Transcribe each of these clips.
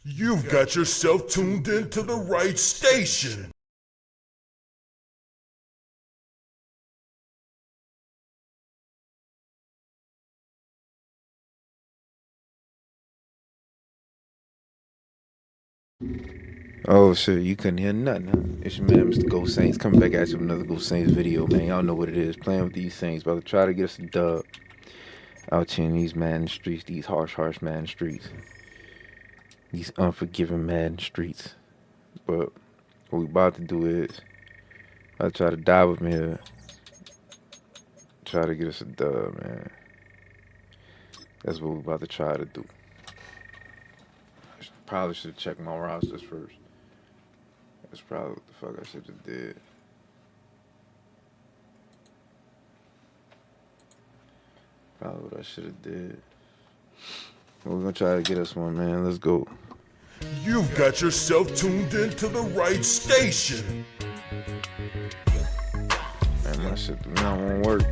You've got yourself tuned into the right station. Oh shit, you couldn't hear nothing, huh? It's your man, Mr. Ghost Saints, coming back at you with another Ghost Saints video, man. Y'all know what it is, playing with these things, about to try to get us a dub out here in these Madden streets, these harsh Madden streets. These unforgiving Madden streets. But what we about to do is, I'll try to dive up in here, try to get us a dub, man. That's what we about to try to do. Probably should check my rosters first. That's probably what the fuck I should have did. Probably what I should have did. We're gonna try to get us one, man. Let's go. You've got yourself tuned into the right station. Man, my shit do not won't work.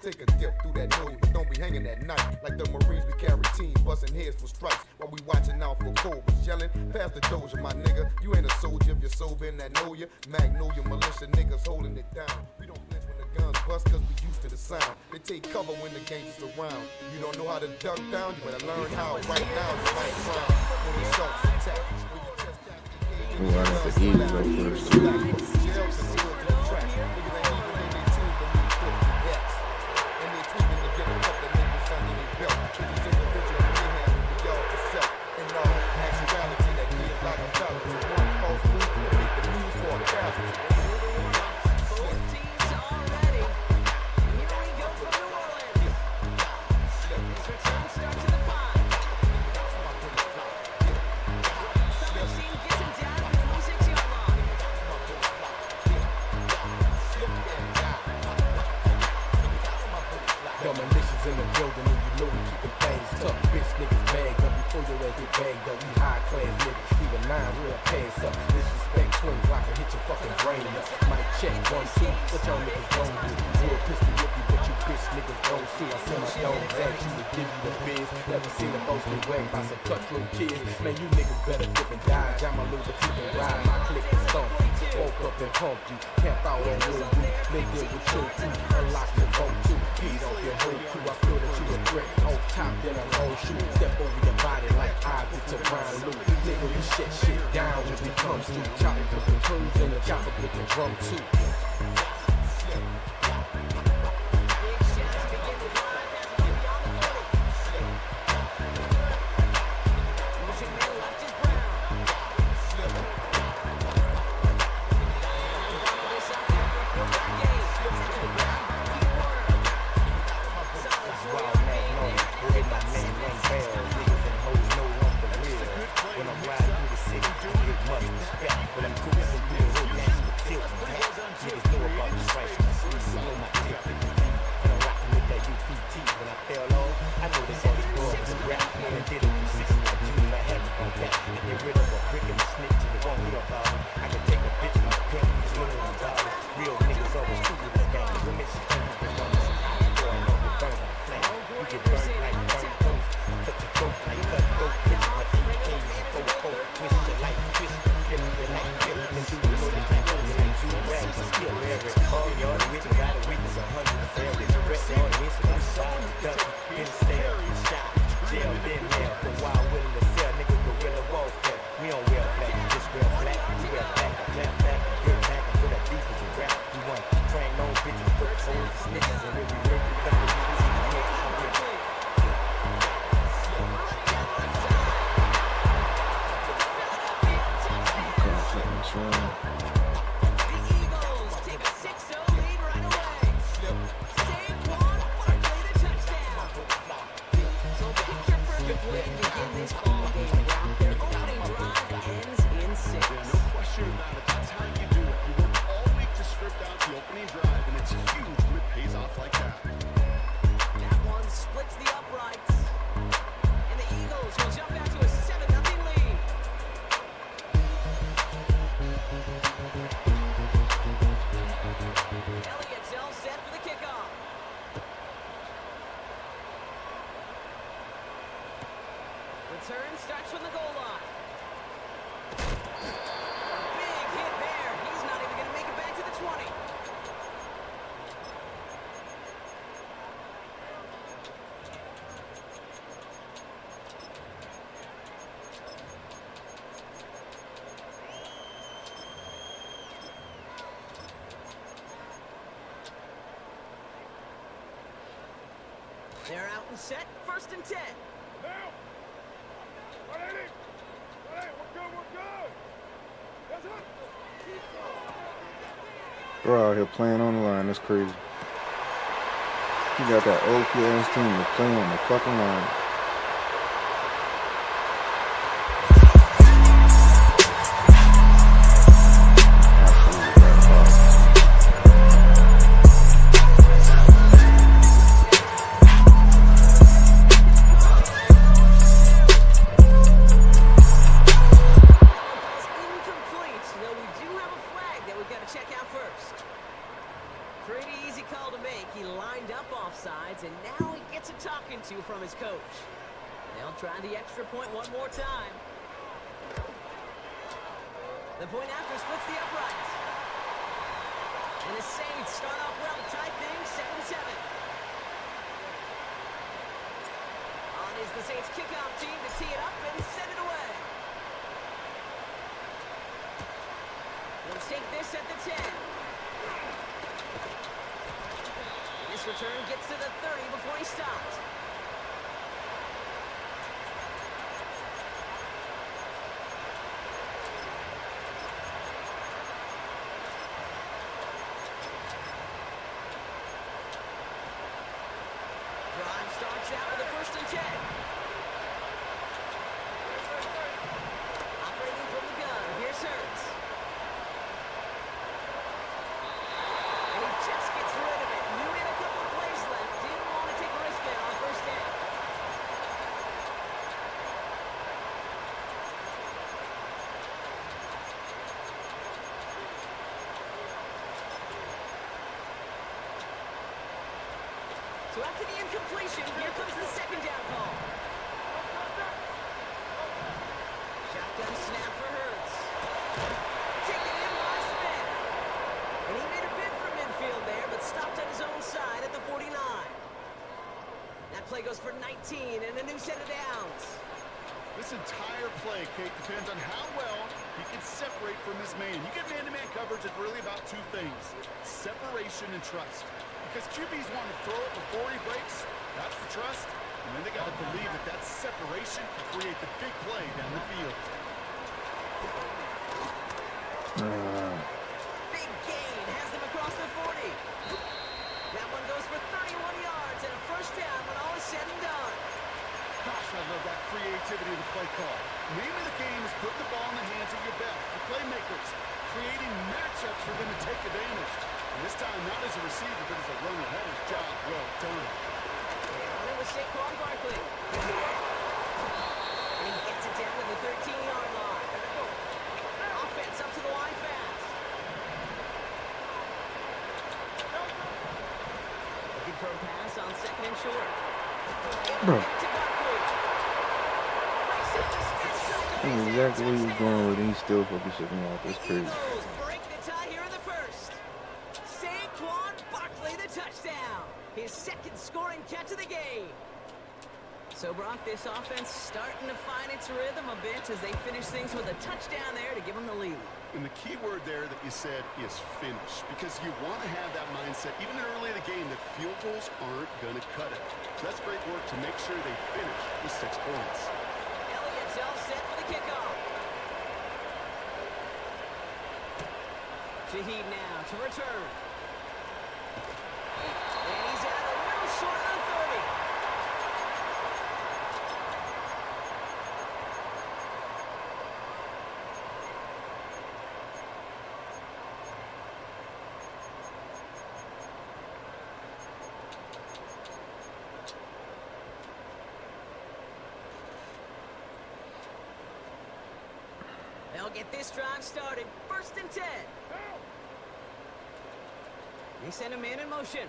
Take a dip through that nose, but don't be hanging that night. Like the Marines, we carry teams, busting heads for stripes. While we watching out for cobras, yelling, pass the doja, my nigga. You ain't a soldier if you're sober and that know ya. Magnolia, militia, niggas holding it down. We don't flinch when the guns bust, cause we used to the sound. They take cover when the gangsters around. You don't know how to duck down, you better learn how right now to fight crime. When the sharks attack, when you just got the We're running for easy right first. Militias in the building and you know we keepin' things tough. Bitch niggas bagged up before your ass get bagged up. We high class niggas, even nines real pass up. Disrespect 20 rocks and hit your fucking brain up. Mic check 1, 2, what y'all niggas gon' do? Real pistol whip you, but you bitch niggas gon' see. I send my dogs at you to give you the biz. Never seen a boss get whacked by some cutthroat kids. Man, you niggas better dip and dodge. I'm a loser, keep and ride. My click is stomp you. Woke up and pumped you. Camped out on real week. They deal with your too. Unlock your vote too. Beat off your whole crew. I feel that you a threat. Off top, then I roll shoot. Step over your body like objects around loot. Nigga, we shit down when we come through. Chopper with the tunes and the chopper with the drum too. starts from the goal line. A big hit there. He's not even going to make it back to the 20. They're out and set. 1st and 10. Now! 180! 180, we're good! That's it! Bro out here playing on the line. That's crazy. You got that old ass team to play on the fucking line. And now he gets a talking to from his coach. They'll try the extra point one more time. The point after splits the uprights. And the Saints start off well to tie things 7-7. On is the Saints kickoff team to tee it up and send it away. They'll take this at the 10. This return gets to the 30 before he stops. Drive starts out with a 1st and 10. Operating from the gun, here's Hurts. And he just gets rid of it. Knew he had a couple of plays left. Didn't want to take a risk there on 1st down. So after the incompletion, here comes the 2nd down call. Shotgun snap for Hurts. Taken in by Smith. And he made a bid for midfield there, but stopped at his own side at the 49. That play goes for 19 and a new set of downs. This entire play, Kate, depends on how well he can separate from his man. You get man-to-man coverage, it's really about two things: separation and trust. Because QBs want to throw it before he breaks, that's the trust. And then they got to believe that that separation can create the big play down the field. Big gain has them across the 40. That one goes for 31 yards and a 1st down when all is said and done. Gosh, I love that creativity of the play call. Name of the game is putting the ball in the hands of your best, the playmakers, creating matchups for them to take advantage. And this time, not as a receiver, but as a runner. That is job well done. And it was Saquon Barkley. And he gets it down to the 13-yard line. Offense up to the line fast. Looking for a pass on 2nd and short. Bro. To Barkley. Breaks out the spin zone. I knew exactly where he was going with it. He still fucking shook me off. That's The crazy. Eagles break the tie here in the 1st. Saquon Barkley, the touchdown. His 2nd scoring catch of the game. So, Brock, this offense starting to find its rhythm a bit as they finish things with a touchdown there to give them the lead. And the key word there that you said is finish, because you want to have that mindset, even early in the game, that field goals aren't going to cut it. So that's great work to make sure they finish with 6 points. Elliott's all set for the kickoff. Shaheed now to return. And he's out a little short of the 30. They'll get this drive started. 1st and 10. They send a man in motion.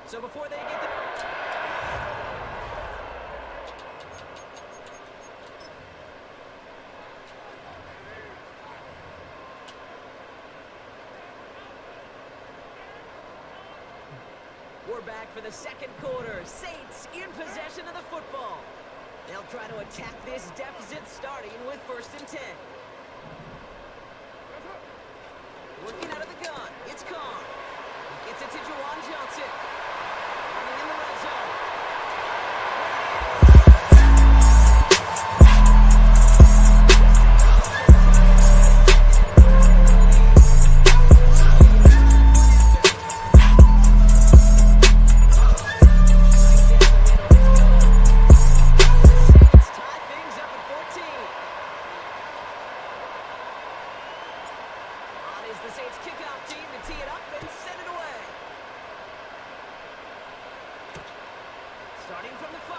So before they get the... We're back for the second quarter. Saints in possession of the football. They'll try to attack this deficit starting with 1st and 10. Working out of the gun. It's Kong. He gets it to Juwan Johnson. Running in the red zone. The Saints kickoff team to tee it up and send it away. Starting from the 5.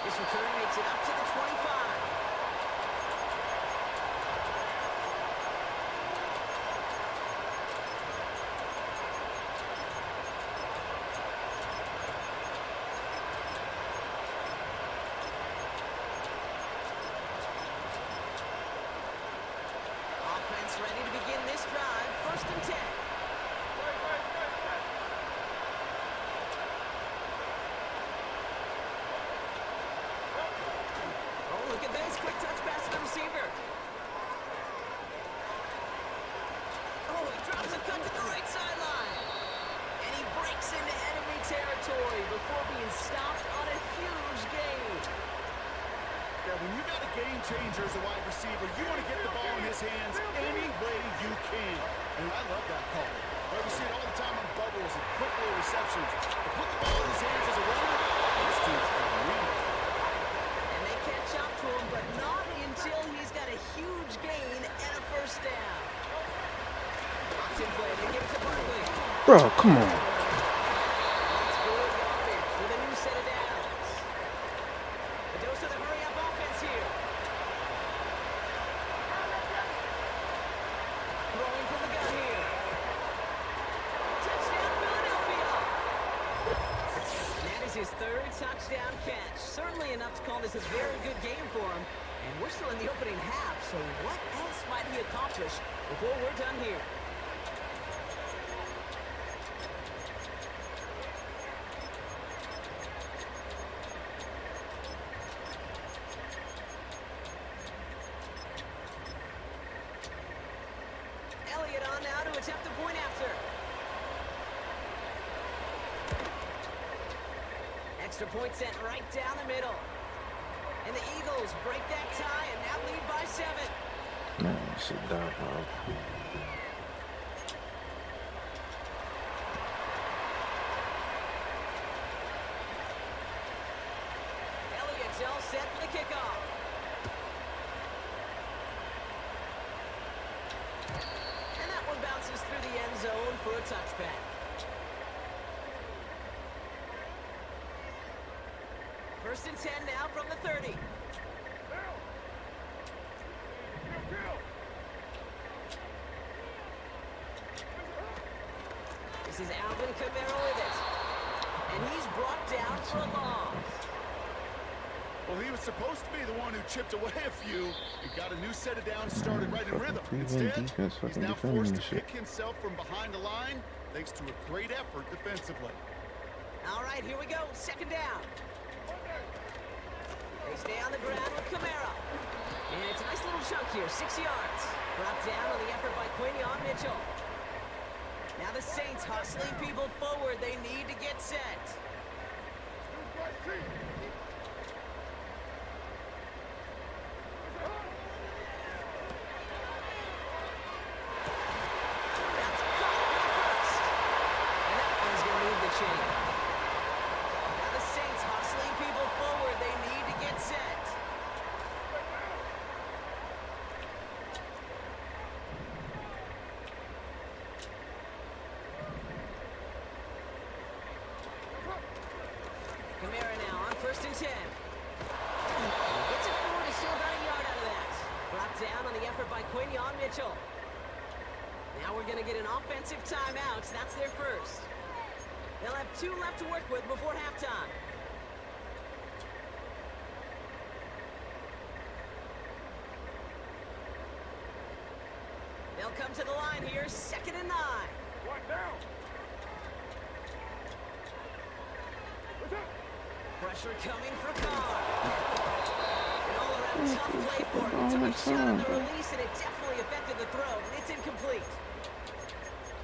This return makes it up to the 25. Ready to begin this drive. 1st and 10. Oh, look at this. Quick touch pass to the receiver. Oh, he drops a cut to the right sideline. And he breaks into enemy territory before being stopped on a huge gain. Yeah, when you got a game changer as a wide receiver, you want to get the ball in his hands any way you can. And I love that call. Right, we see it all the time on bubbles and quick little receptions. To put the ball in his hands as a runner, this dude's got to win. And they catch up to him, but not until he's got a huge gain and a 1st down. Option play, they give it to Barkley. Bro, come on. That's good yardage with a new set of downs. A dose of the hurry-up offense here. Throwing from the gun here. Touchdown, Philadelphia. And that is his 3rd touchdown catch. Certainly enough to call this a very good game for him. And we're still in the opening half, so what else might he accomplish before we're done here? Elliott on now to attempt the point after. Extra point sent right down the middle. And the Eagles break that tie and now lead by 7. Man, shit, dog, bro. Elliott's all set for the kickoff. And that one bounces through the end zone for a touchback. 1st and 10 now from the 30. This is Alvin Kamara with it. And he's brought down for a loss. Well, he was supposed to be the one who chipped away a few. He got a new set of downs started right in rhythm. Instead, he's now forced to pick himself from behind the line thanks to a great effort defensively. All right, here we go. 2nd down. They stay on the ground with Kamara. And it's a nice little chunk here, 6 yards. Brought down on the effort by Quinion Mitchell. Now the Saints hustling people forward. They need to get set. That's caught for the 1st. And that one's going to move the chain. Now the Saints hustling people forward. They need to get set. Kamara now on 1st and 10. Gets it forward to still about a yard out of that. Brought down on the effort by Quinion Mitchell. Now we're going to get an offensive timeout. That's their first. They'll have 2 left to work with before halftime. They'll come to the line here, 2nd and 9. One down. Pressure coming for Carr. An all-around tough play for him. He took a shot on the release, and it definitely affected the throw. It's incomplete.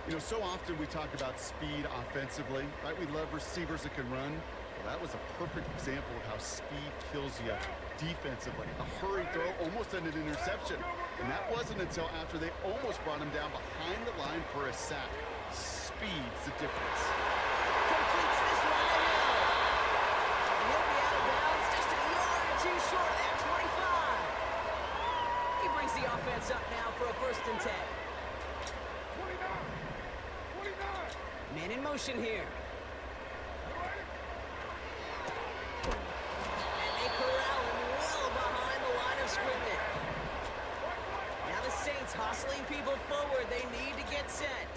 You know, so often we talk about speed offensively, right? We love receivers that can run. Well, that was a perfect example of how speed kills you defensively. A hurried throw almost ended an interception. And that wasn't until after they almost brought him down behind the line for a sack. Speed's the difference. Completes this one to Hill. And he'll be out of bounds just a yard or 2 short of that 25. He brings the offense up now for a 1st and 10. 29. Man in motion here. And they corral him well behind the line of scrimmage. Now the Saints hustling people forward. They need to get set.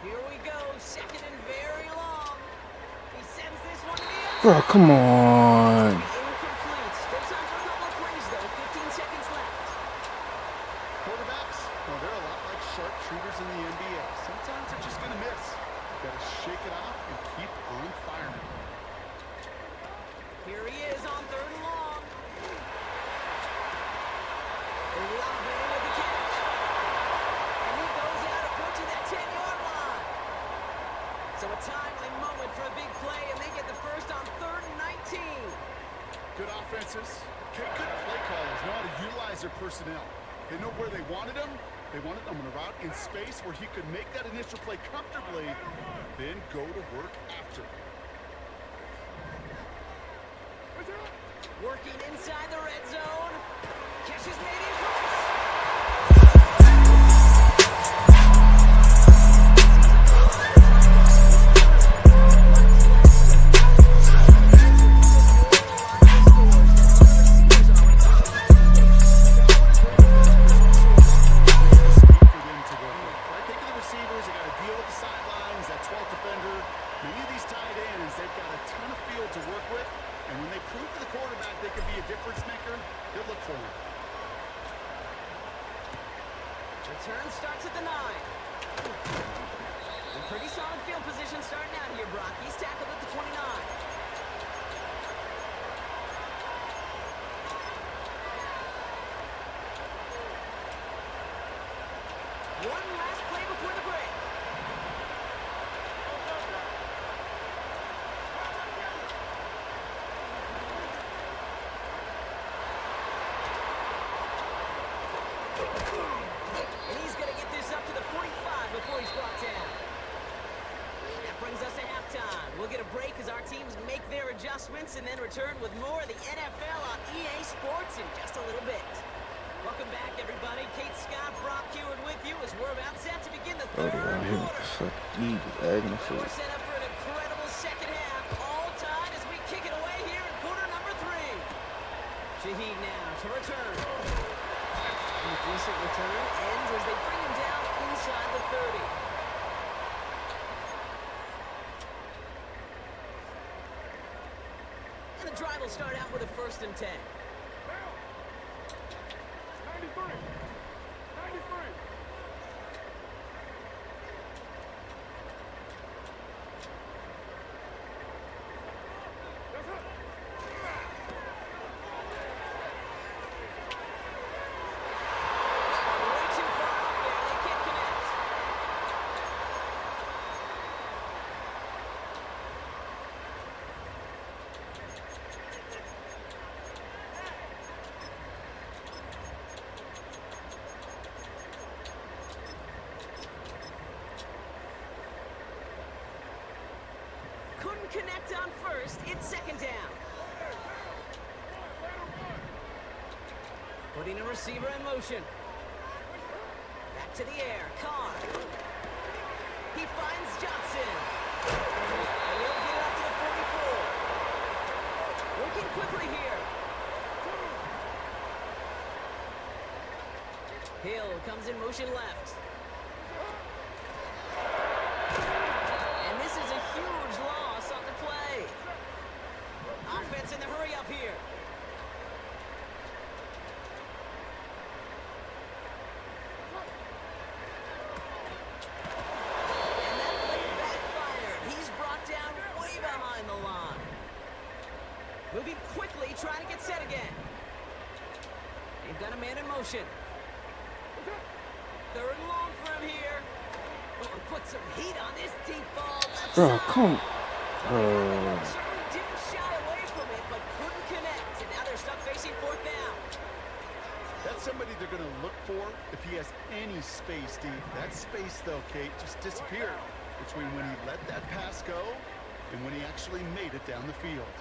Here we go. 2nd and very long. He sends this one to the end. Bro, come on. Incomplete. Still time for a couple of plays, though. 15 seconds left. Quarterbacks, well, they're a lot like sharpshooters in the NBA. Sometimes they're just going to miss. You've got to shake it off and keep on firing. Here he is on 3rd and long. Olave with the catch. And he goes out approaching that 10-yard line. So a timely moment for a big play, and they get the first on 3rd and 19. Good offenses. Okay, good play callers know how to utilize their personnel. They know where they wanted him. They wanted him on a route in space where he could make that initial play comfortably, then go to work after. Working inside the red zone. Catch is made in close. Return starts at the 9. And pretty solid field position starting out here, Brock. He's tackled at the 29. One last play before the break. And he's going to get this up to the 45 before he's brought down. That brings us to halftime. We'll get a break as our teams make their adjustments and then return with more of the NFL on EA Sports in just a little bit. Welcome back, everybody. Kate Scott, Brock Heward with you as we're about set to begin the third quarter. We're set up for an incredible second half. All tied as we kick it away here in quarter number 3. Shaheed now to return. And a decent return ends as they bring him down inside the 30. And the drive will start out with a 1st and 10. 93. 93. Way too far up there. They can't connect. Couldn't connect on 1st. It's 2nd down. Putting a receiver in motion. Back to the air. Carr. He finds Johnson. And he'll get it up to the 44. Working quickly here. Hill comes in motion left. And this is a huge loss on the play. Offense in the hurry up here. And that play backfired. He's brought down way behind the line. Moving quickly, trying to get set again. They've got a man in motion. Third and long for him here. Oh, put some heat on this deep ball. Bro, come. Certainly didn't shy away from it, but couldn't connect. And now they're stuck facing fourth down. That's somebody they're going to look for if he has any space, D. That space, though, Kate, just disappeared between when he let that pass go and when he actually made it down the field.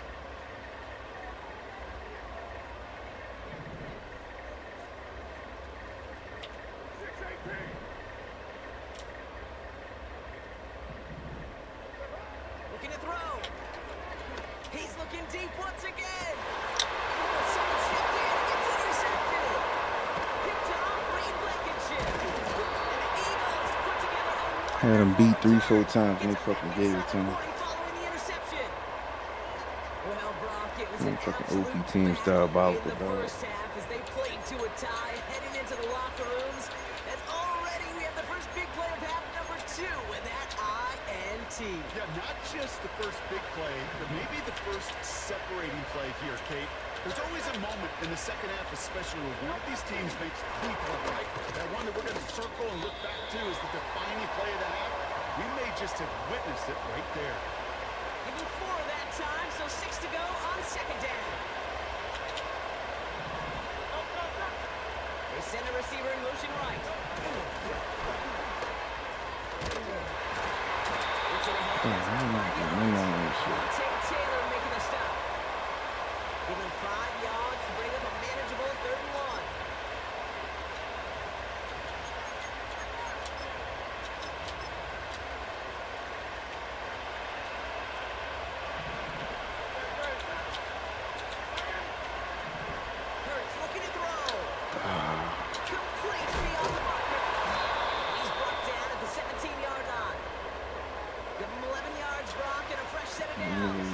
Looking to throw. He's looking deep once again. Oh, someone stepped in and it's intercepted. Picked off Reed Blankenship. And the Eagles put together a Had him beat 3-4 times and they fucking gave it to him. following the interception. Well, Brock, it was an Fucking absolute OP team's diabolical, battle in dog. the first half as they played to a tie, heading into the locker rooms. And already we have the first big play of half number 2 with that INT. Yeah, not just the first big play, but maybe the first separating play here, Kate. There's always a moment in the second half, especially when one of these teams makes a key play, right? That one that we're going to circle and look back to as the defining play of the half. We may just have witnessed it right there. Give him 4 that time, so 6 to go on second down. They send a receiver in motion right. It's in Monte Taylor making a stop. Give him 5 yards to bring up a manageable 3rd and 1. Hurts looking to throw. Complete beyond the marker. He's brought down at the 17-yard line. Give him 11 yards, Brock, and a fresh set of downs.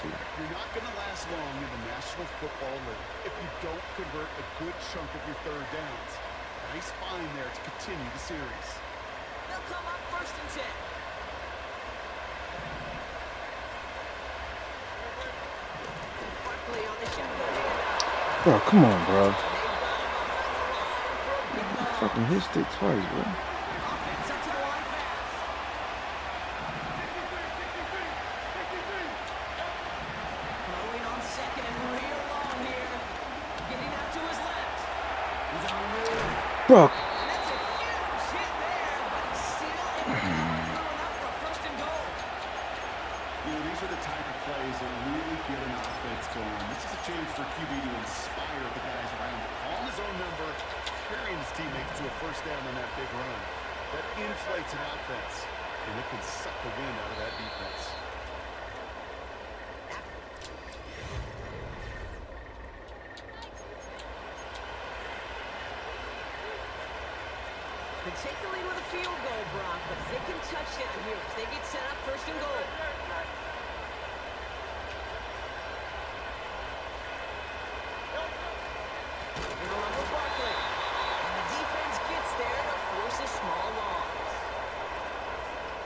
You're not going to last long in the National Football League if you don't convert a good chunk of your third downs. Nice find there to continue the series. They'll come up 1st and 10. Barkley on the shotgun handoff. Bro, come on, bro. They've got him behind the line for a big ball. Fucking hit stick twice, bro. Offense up to the line fast. Throwing on second and real long here. Getting out to his left. He's on the move. Bro, And that's a huge hit there, but he's still able to get enough for a 1st and goal. You know, these are the type of plays that really get an offense going. This is a chance for QB to inspire the guys around him. Calling his own number, carrying his teammates to a 1st down on that big run. That inflates an offense, and it can suck the wind out of that defense. Could take the lead with a field goal, Brock, but if they can touchdown here, if they get set up 1st and goal. And along with Barkley. And the defense gets there to force a small loss.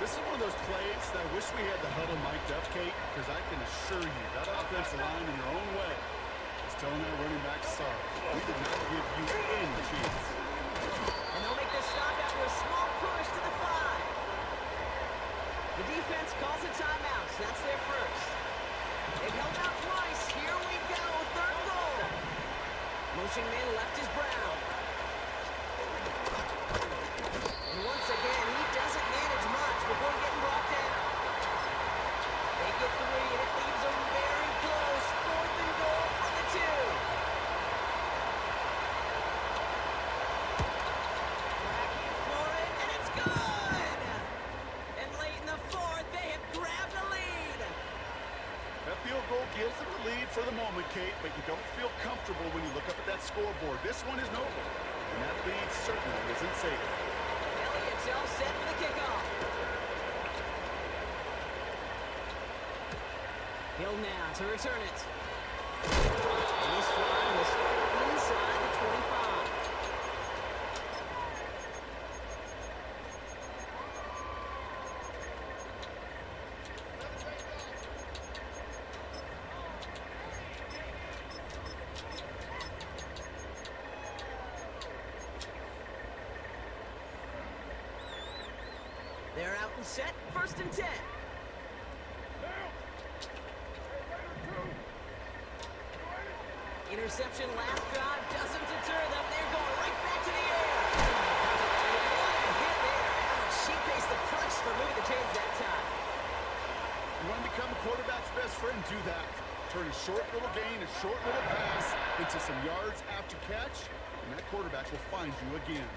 This is one of those plays that I wish we had the huddle mic'd up, Kate, because I can assure you that offensive line in their own way is telling their running back, sorry, we did not give you any chance. And they'll make this stop after a small push to the 5. The defense calls a timeout, so that's their first. They've held out twice. Here we go, 3rd goal. Motion man left is Brown. And once again, he doesn't manage much before getting brought down. They get 3, and it leaves them very close. 4th and goal from the 2. Tracking for it, and it's good! And late in the 4th, they have grabbed the lead. That field goal gives them the lead for the moment, Kate, but you don't feel comfortable when you look up at that scoreboard. This one is over. And that lead certainly isn't safe. Elliott's all set for the kickoff. Hill now to return it. And this run will start inside the 25. They're out and set, 1st and 10. Interception last drive doesn't deter them. They're going right back to the air. What a hit there. Ouch, she pays the price for moving the chains that time. You want to become a quarterback's best friend? Do that. Turn a short little gain, a short little pass into some yards after catch, and that quarterback will find you again.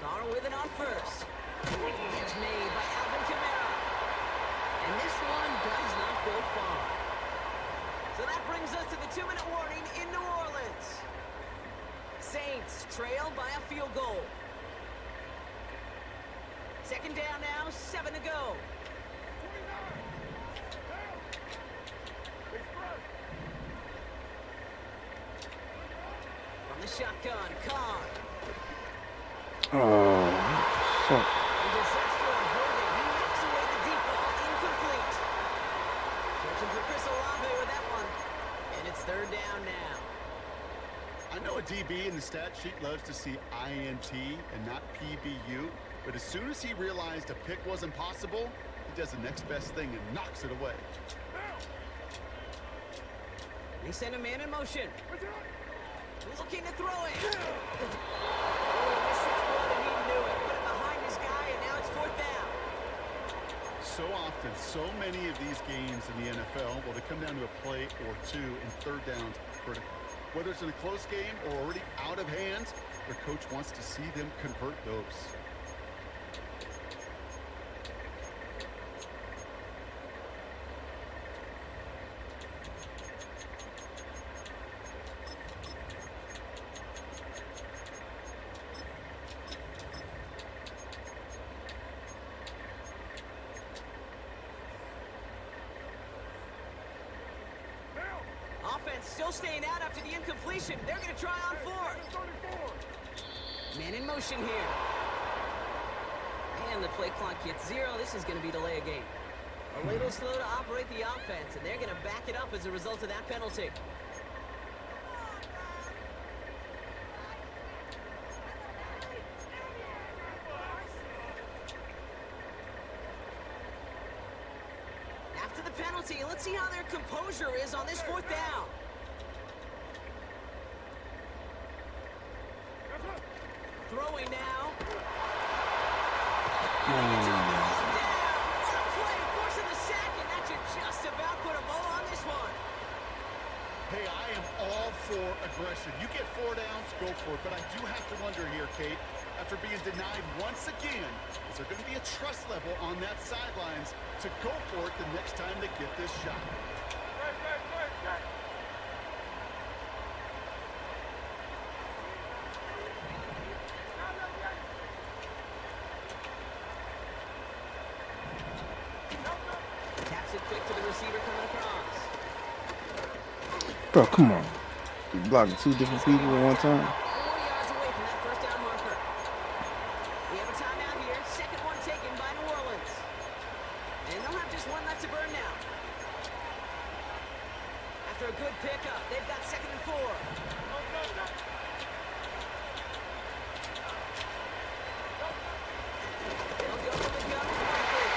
Carr with it on first. It's made by Alvin Kamara. And this one does not go far. So that brings us to the 2-minute warning in New Orleans. Saints trail by a field goal. 2nd down now, 7 to go. From the shotgun, Carr. Oh, fuck. And disaster averted. He knocks away the deep ball, incomplete. Searching for Chris Olave with that one. And it's 3rd down now. I know a DB in the stat sheet loves to see INT and not PBU, but as soon as he realized a pick wasn't possible, he does the next best thing and knocks it away. They send a man in motion. Looking to throw it. Oh, he missed that one and he knew it. Put it behind his guy and now it's 4th down. So often, so many of these games in the NFL, well, they come down to a play or two, and 3rd downs are critical. Whether it's in a close game or already out of hand, their coach wants to see them convert those. Offense still staying out after the incompletion. They're going to try on 4th. Man in motion here. And the play clock hits 0. This is going to be delay a game. A little slow to operate the offense, and they're going to back it up as a result of that penalty. After the penalty, let's see how their composure is on this 4th down. Throwing now. What a play, forcing the sack, and that should just about put a bow on this one. Hey, I am all for aggression. You get 4 downs, go for it. But I do have to wonder here, Kate, after being denied once again, is there going to be a trust level on that sidelines to go for it the next time they get this shot? Taps it quick to the receiver coming across. Bro, come on. You blocking 2 different people at one time? 4 yards away from that 1st down marker. We have a timeout here. 2nd one taken by New Orleans. And they'll have just one left to burn now. After a good pickup, they've got 2nd and 4. They'll go for the gun quickly.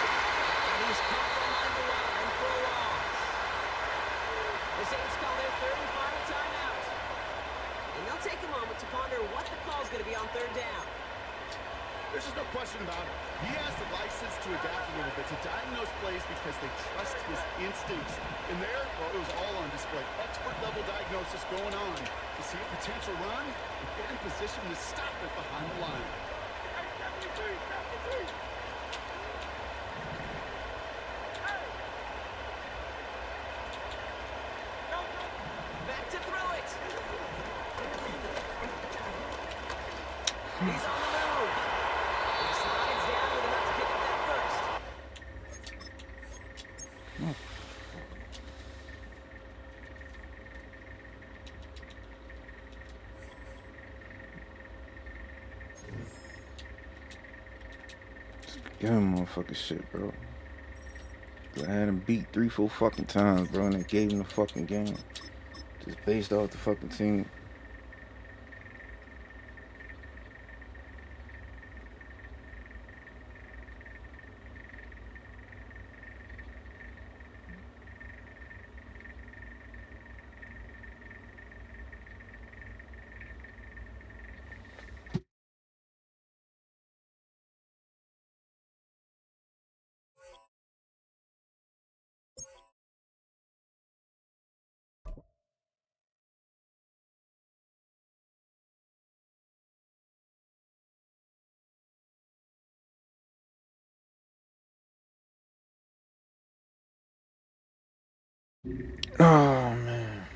And he's caught behind the line for a loss. The Saints call their 3rd and final timeout. And they'll take a moment to ponder what the call's going to be on 3rd down. There's just no question about it. He has the license to adapt a little bit, to diagnose plays because they trust his instincts. And there, well, it was all on display. Expert-level diagnosis going on to see a potential run and get in position to stop it behind the line. Give him motherfucking shit, bro. I had him beat 3-4 fucking times, bro, and they gave him the fucking game. Just based off the fucking team. Oh, man.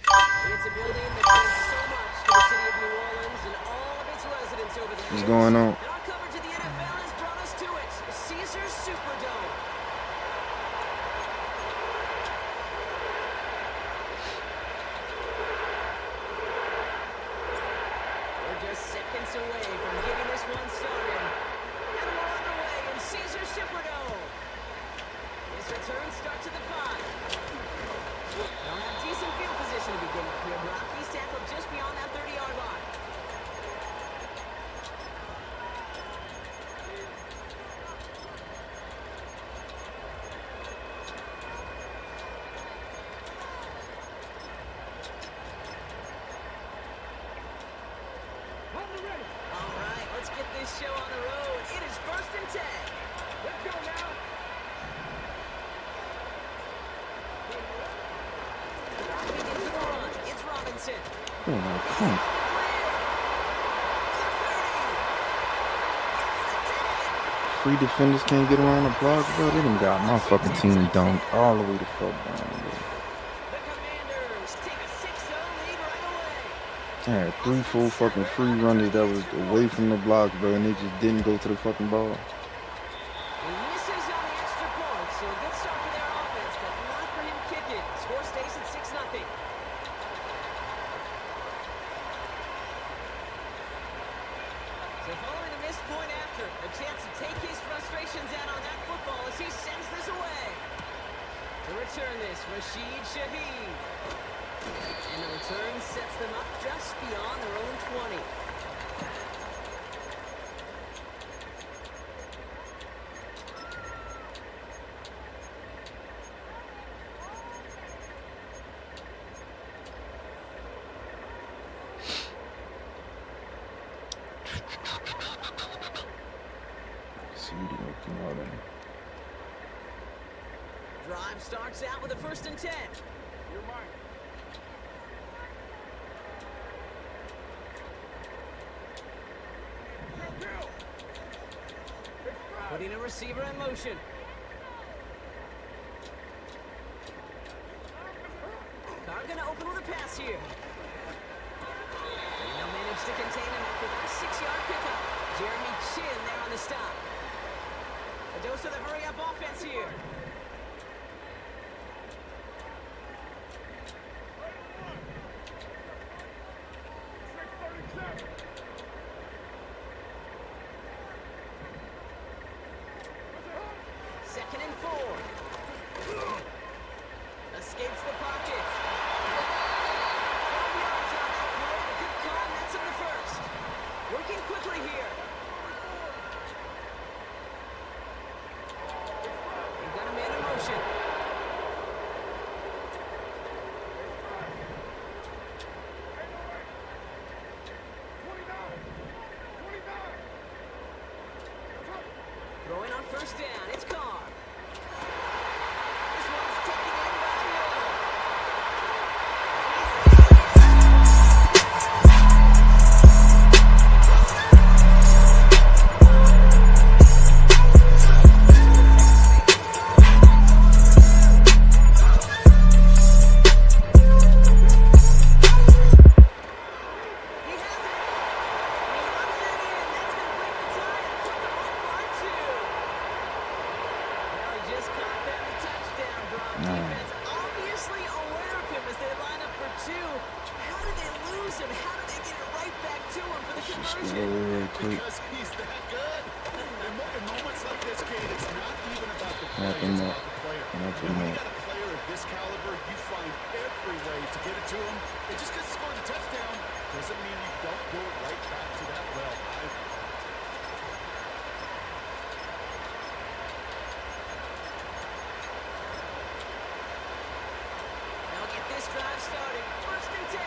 It's a building that means so much to the city of New Orleans and all of its residents over the years. What's going on? And our coverage of the NFL has brought us to it, Caesars Superdome. We're just seconds away from getting this one started. And we're underway in Caesars Superdome. This return starts at the 5. They'll have decent field position to begin with here. Brock, he's tackled just beyond that 30-yard line. All right, let's get this show on the road. It is 1st and 10. Let's go now. Begins with a run. It's Robinson. Oh, my God. Free defenders can't get around the block, bro. They done got my fucking team dunked all the way to fuck down, bro. The Commanders take a 6-0 lead right away. I had 3 full fucking free runners that was away from the block, bro, and they just didn't go to the fucking ball. He misses on the extra point, so a good start for their offense, but not for him kicking. Score stays at 6-0. So following a missed point after, a chance to take his frustrations out on that football as he sends this away. To return this, Rashid Shaheed. And the return sets them up just beyond their own 20. See what he gonna come out in. Drive starts out with a 1st and 10. You're mine. Putting a receiver in motion. Carr gonna open with a pass here. And they'll manage to contain him after that 6-yard pickup. Jeremy Chin there on the stop. A dose of the hurry-up offense here. Second and 4. Escapes the pocket. 12 yards on that play. A good call, and that's in the 1st. Working quickly here. They've got a man in motion. Throwing on 1st down. It's Carr. This one's taken in by Hill. He has it. And he runs it in. That's going to break the tie and put them up by 2. Snap play, him it's up. about the player. Snap And him when you up. got a player of this caliber, you find every way to get it to him. And just because he scored a touchdown doesn't mean you don't go right back to that well. Now get this drive started. First and 10.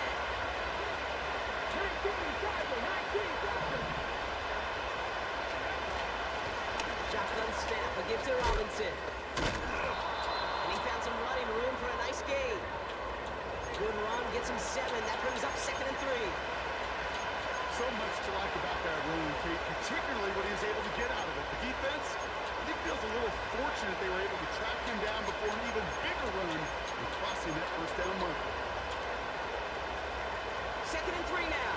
Shotgun snap, a give to Robinson. And he found some running room for a nice gain. Good run, gets him 7. That brings up 2nd and 3. So much to like about that run, Kate, particularly what he was able to get out of it. The defense, I think, feels a little fortunate they were able to track him down before an even bigger run and crossing that first down marker. 2nd and 3 now.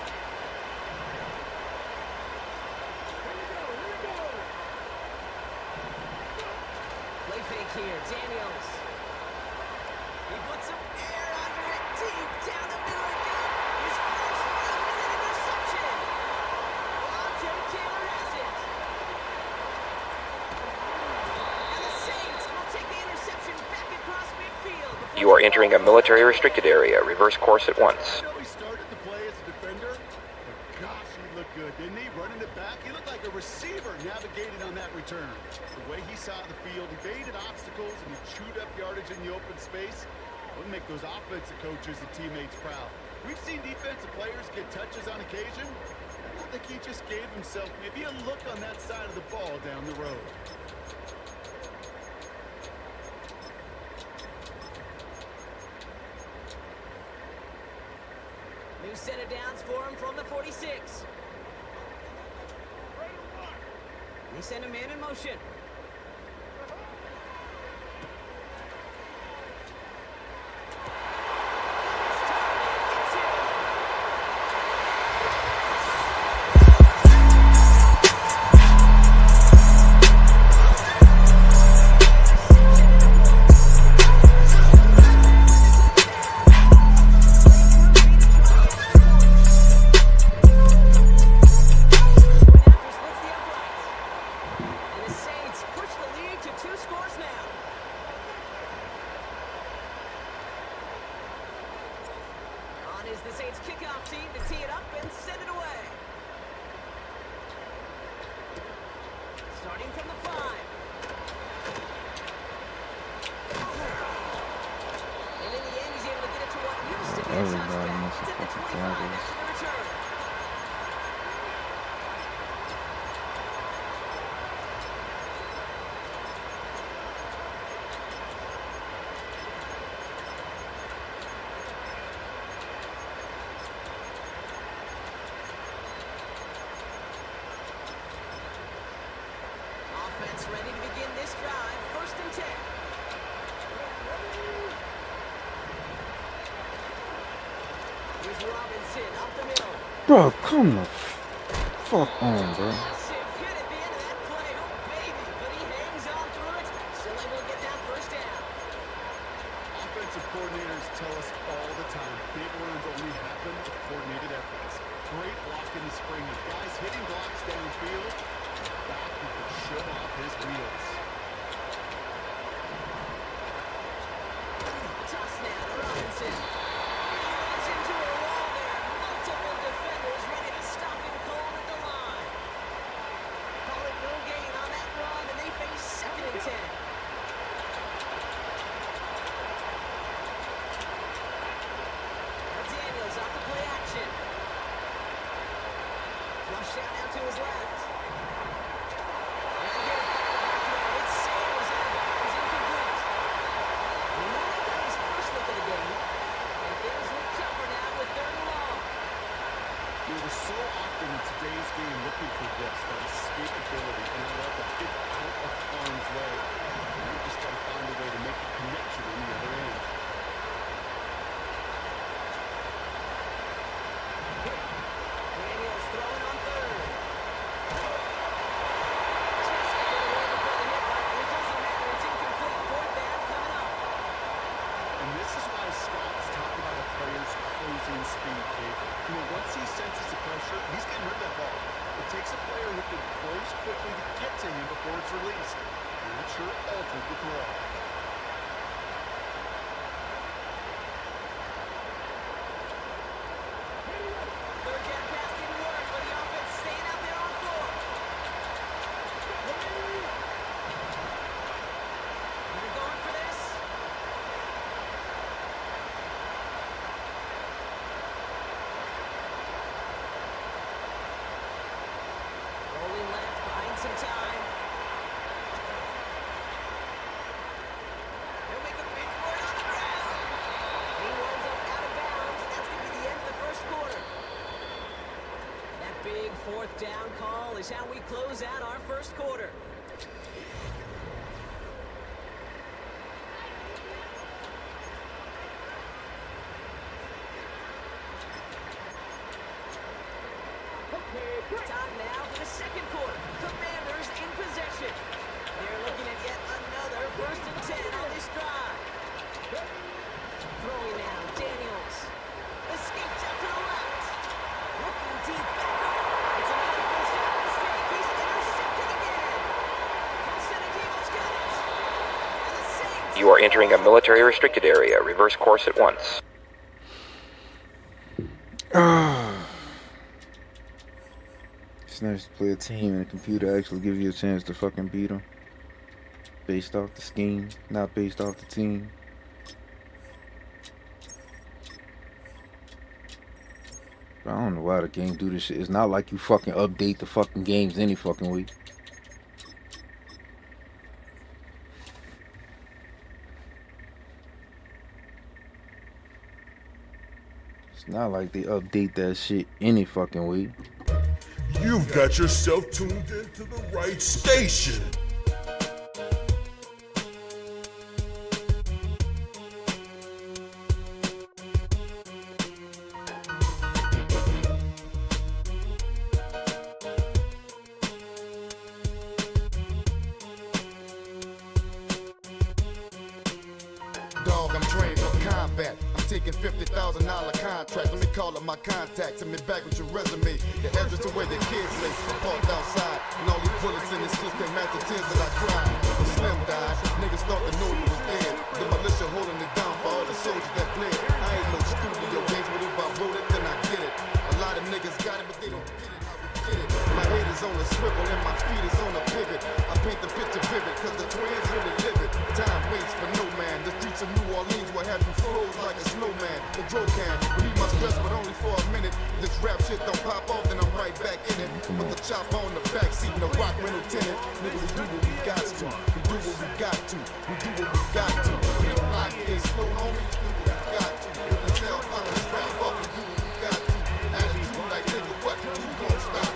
Play fake here, Daniels. He puts some air under it, deep down the middle it goes. His first throw is an interception. Monte Taylor has it. And the Saints will take the interception back across midfield. You are entering a military restricted area. Reverse course at once. I know he started the play as a defender, but gosh, he looked good, didn't he? Running it back, he looked like a receiver navigating on that return. The way he saw the field, he baited obstacles and he chewed up yardage in the open space. Would make those offensive coaches and teammates proud. We've seen defensive players get touches on occasion. I don't think he just gave himself maybe a look on that side of the ball down the road. New set of downs for him from the 46. They send a man in motion. Starting from the 5. And in the end, he's able to get it to what used to be a Everybody touchdown. wants to It's at the fucking 25 tackle. after the return. Offense ready to begin this drive. First and 10. Here's Robinson up the middle. Bro, come the fuck on, bro. Massive hit at the end of that play. Oh, baby. But he hangs on through it. Still able to get that first down. Offensive coordinators tell us all the time, big runs only happen with coordinated efforts. Great block in the spring. Guys hitting blocks downfield. Back who could show off his wheels. Toss now to Robinson. And he runs into a wall there. Multiple defenders ready to stop him cold at the line. is how we close out our first quarter. Time now for the second quarter. Commanders in possession. They're looking at yet another 1st and 10 on this drive. Throwing now, Daniels. Escapes out to the left. Looking deep back. It's another first down mistake. He's intercepted again. Full set of Eagles got it. And the Saints. You are entering a military restricted area. Reverse course at once. It's nice to play a team and a computer actually give you a chance to fucking beat them. Based off the scheme, not based off the team. But I don't know why the game do this shit. It's not like you fucking update the fucking games any fucking week. It's not like they update that shit any fucking week. You've got yourself tuned into the right station. Dog, I'm trained for combat. I'm taking $50,000 contracts. Let me call up my contacts. Send me back with your resume. The address to where your kids live. Parked outside. And all these bullets in this clip can match the tears that I cried. When Slim died, niggas thought the Navy was dead. The militia holding it down for all the soldiers that bled. I ain't no studio games, but if I wrote it, then I get it. A lot of niggas got it, but they don't get it. How we get it? My head is on a swivel and my feet is on a pivot. I paint the picture vivid, cause the twins really live it. Time waits for no man. The streets of New Orleans will have you froze like a snowman. The dro can relieve my stress, but only for a minute. This rap shit don't pop off, then I'm right back in it. Put the chop on the back seat and the rock rental tenant. Nigga, we do what we got to. We do what we got to. We do what we got to. When the block is slow, homie, we do what we got to. When the cell phone is rap up, we do what we got to. Attitude like nigga, what? You gon' stop?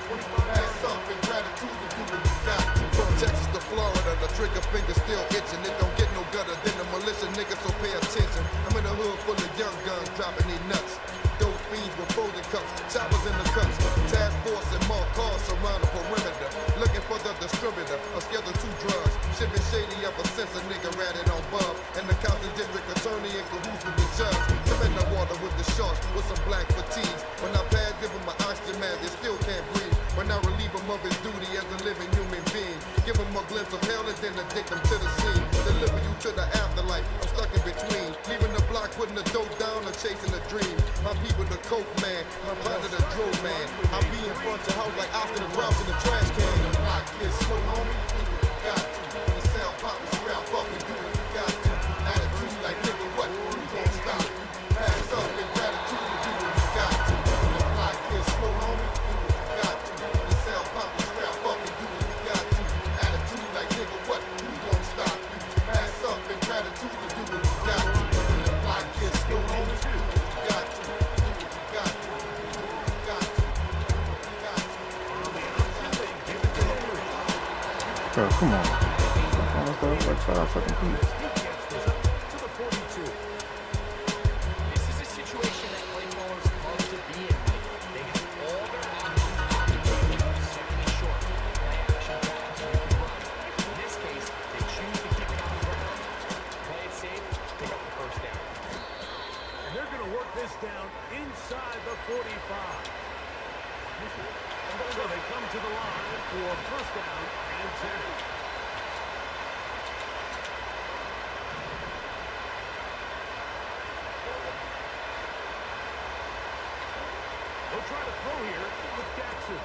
Ass up and gratitude, we do what we got to. From Texas to Florida, the trigger finger still itching. It don't get no gutter than the militia niggas, so pay attention. I'm in a hood full of young guns dropping these nuts. Dope fiends with folding cups, choppers in the cups. Task force and more cars surround the perimeter. Looking for the distributor of Schedule 2 drugs. Shipping shady ever since a nigga ratted on Bub. And the Compton District Attorney in cahoots with the judge. I'm in the water with the sharks with some black fatigues. When I pass, give him my oxygen mask, they still can't breathe. When I relieve him of his duty as a living human being. Give him a glimpse of hell and then addict him to the scene. Deliver you to the afterlife, I'm stuck in between. Leaving the block, putting the dope down or chasing a dream. My people the coke man, my partner the dro man. I'll be in front of your house like Oscar the Grouch in the trash can. The block is slow, homie, we do what we got to. When the sound pop, we scrap up, we do what we got to. Attitude like nigga, what? We gon' stop. Pass up in gratitude, we do what we got to. When the block is slow, homie, we do what we got to. When the sound pop, we scrap up, we do what we got to. Attitude like nigga, what? We gon' stop. Pass up in gratitude, we do what we got to. When the block is slow, homie, we do what we got to. Bro, come on. Like 5 fucking people. To the 42. This is a situation that play callers love to be in. They have all their options. Second and short. Play action pass. You can run. In this case, they choose to keep it on the ground. Play it safe. Pick up the first down. And they're going to work this down inside the 45. So they come to the line for 1st down and 10. They'll try to throw here with Jackson.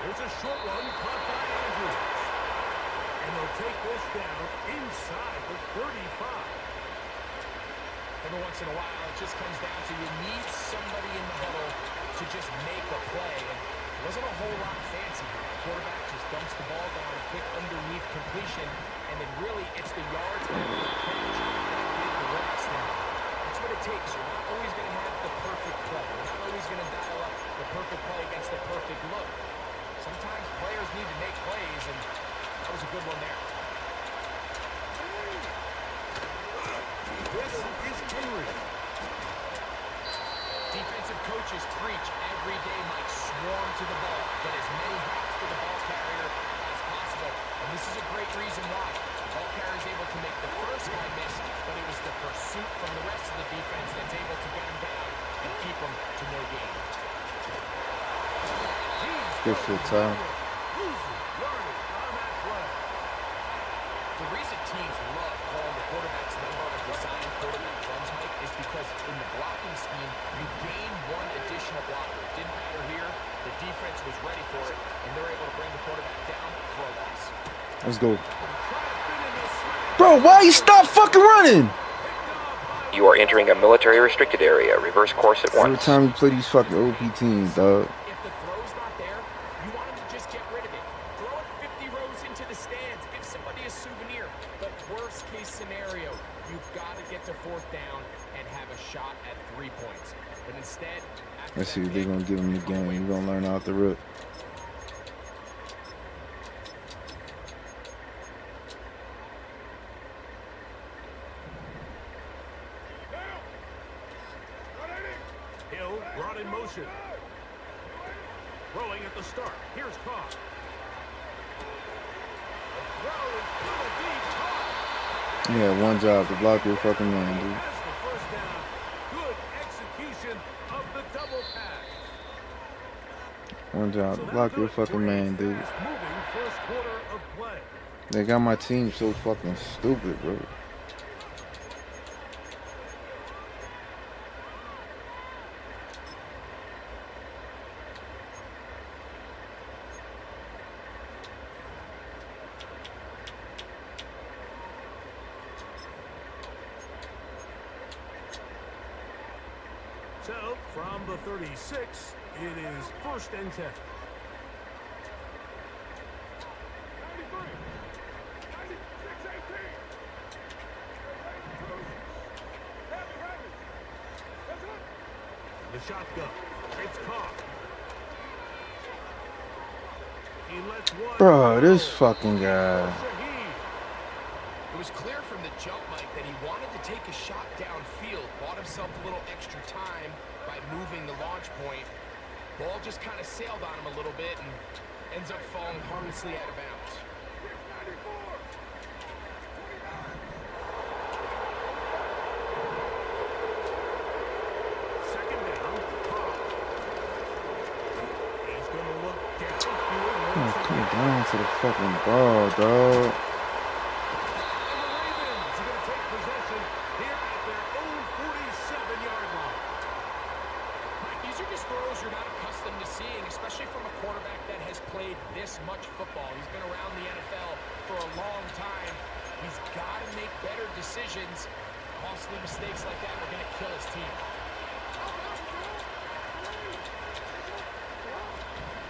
There's a short one caught by Andrews. And they'll take this down inside the 35. Every once in a while, it just comes down to you need somebody in the huddle to just make a play. And it wasn't a whole lot fancy here. The quarterback just dumps the ball down, a quick underneath completion, and then really it's the yards and the coverage that did the rest. And that's what it takes. You're not always going to have the perfect play. You're not always going to dial up the perfect play against the perfect look. Sometimes players need to make plays, and that was a good one there. This is Henry. Defensive coaches preach every day might swarm to the ball, get as many hops to the ball carrier as possible. And this is a great reason why. The ball carrier is able to make the first guy miss, but it was the pursuit from the rest of the defense that's able to get him down and keep him to no gain. Good for time. Losing yardage on that play. The reason teams love calling the quarterback's number of design quarterback runs, Mike, is because in the blocking scheme, you gain one additional blocker. It didn't matter here. The defense was ready for it, and they're able to bring the quarterback down for a loss. Let's go. Bro, why you stop fucking running? You are entering a military restricted area. Reverse course at Every once. time you play these fucking OP teams, dog. If the throw's not there, you want him to just get rid of it. Throw it 50 rows into the stands. Give somebody a souvenir. But worst case scenario, you've got to get to fourth down and have a shot at 3 points. But instead, after Let's see that if they're pick, gonna give him the game. You're gonna learn out the rip. Hill brought in motion. Throwing at the start. Here's Carr. The throw is gonna be caught. You had one job to block your fucking man, dude. Has the first down. Good execution of the double pass. One job So to that'll block do your it. fucking man, dude. Moving first quarter of play. They got my team so fucking stupid, bro. So, from the 36, it is 1st and 10. The shotgun. It's Carr. He lets one. Bro, this fucking guy. Shaheed. it was clear from the jump, Mike, that he wanted to take a shot downfield, bought himself a little extra time by moving the launch point. Ball just kind of sailed on him a little bit and ends up falling harmlessly out of bounds. Second down. Carr. He's going to look downfield. Oh, once come again. down to the fucking ball, dog. And the Ravens are going to take possession here at their own 47-yard line. Mike, these are just throws you're not accustomed to seeing, especially from a quarterback that has played this much football. He's been around the NFL for a long time. He's got to make better decisions. Costly mistakes like that are going to kill his team.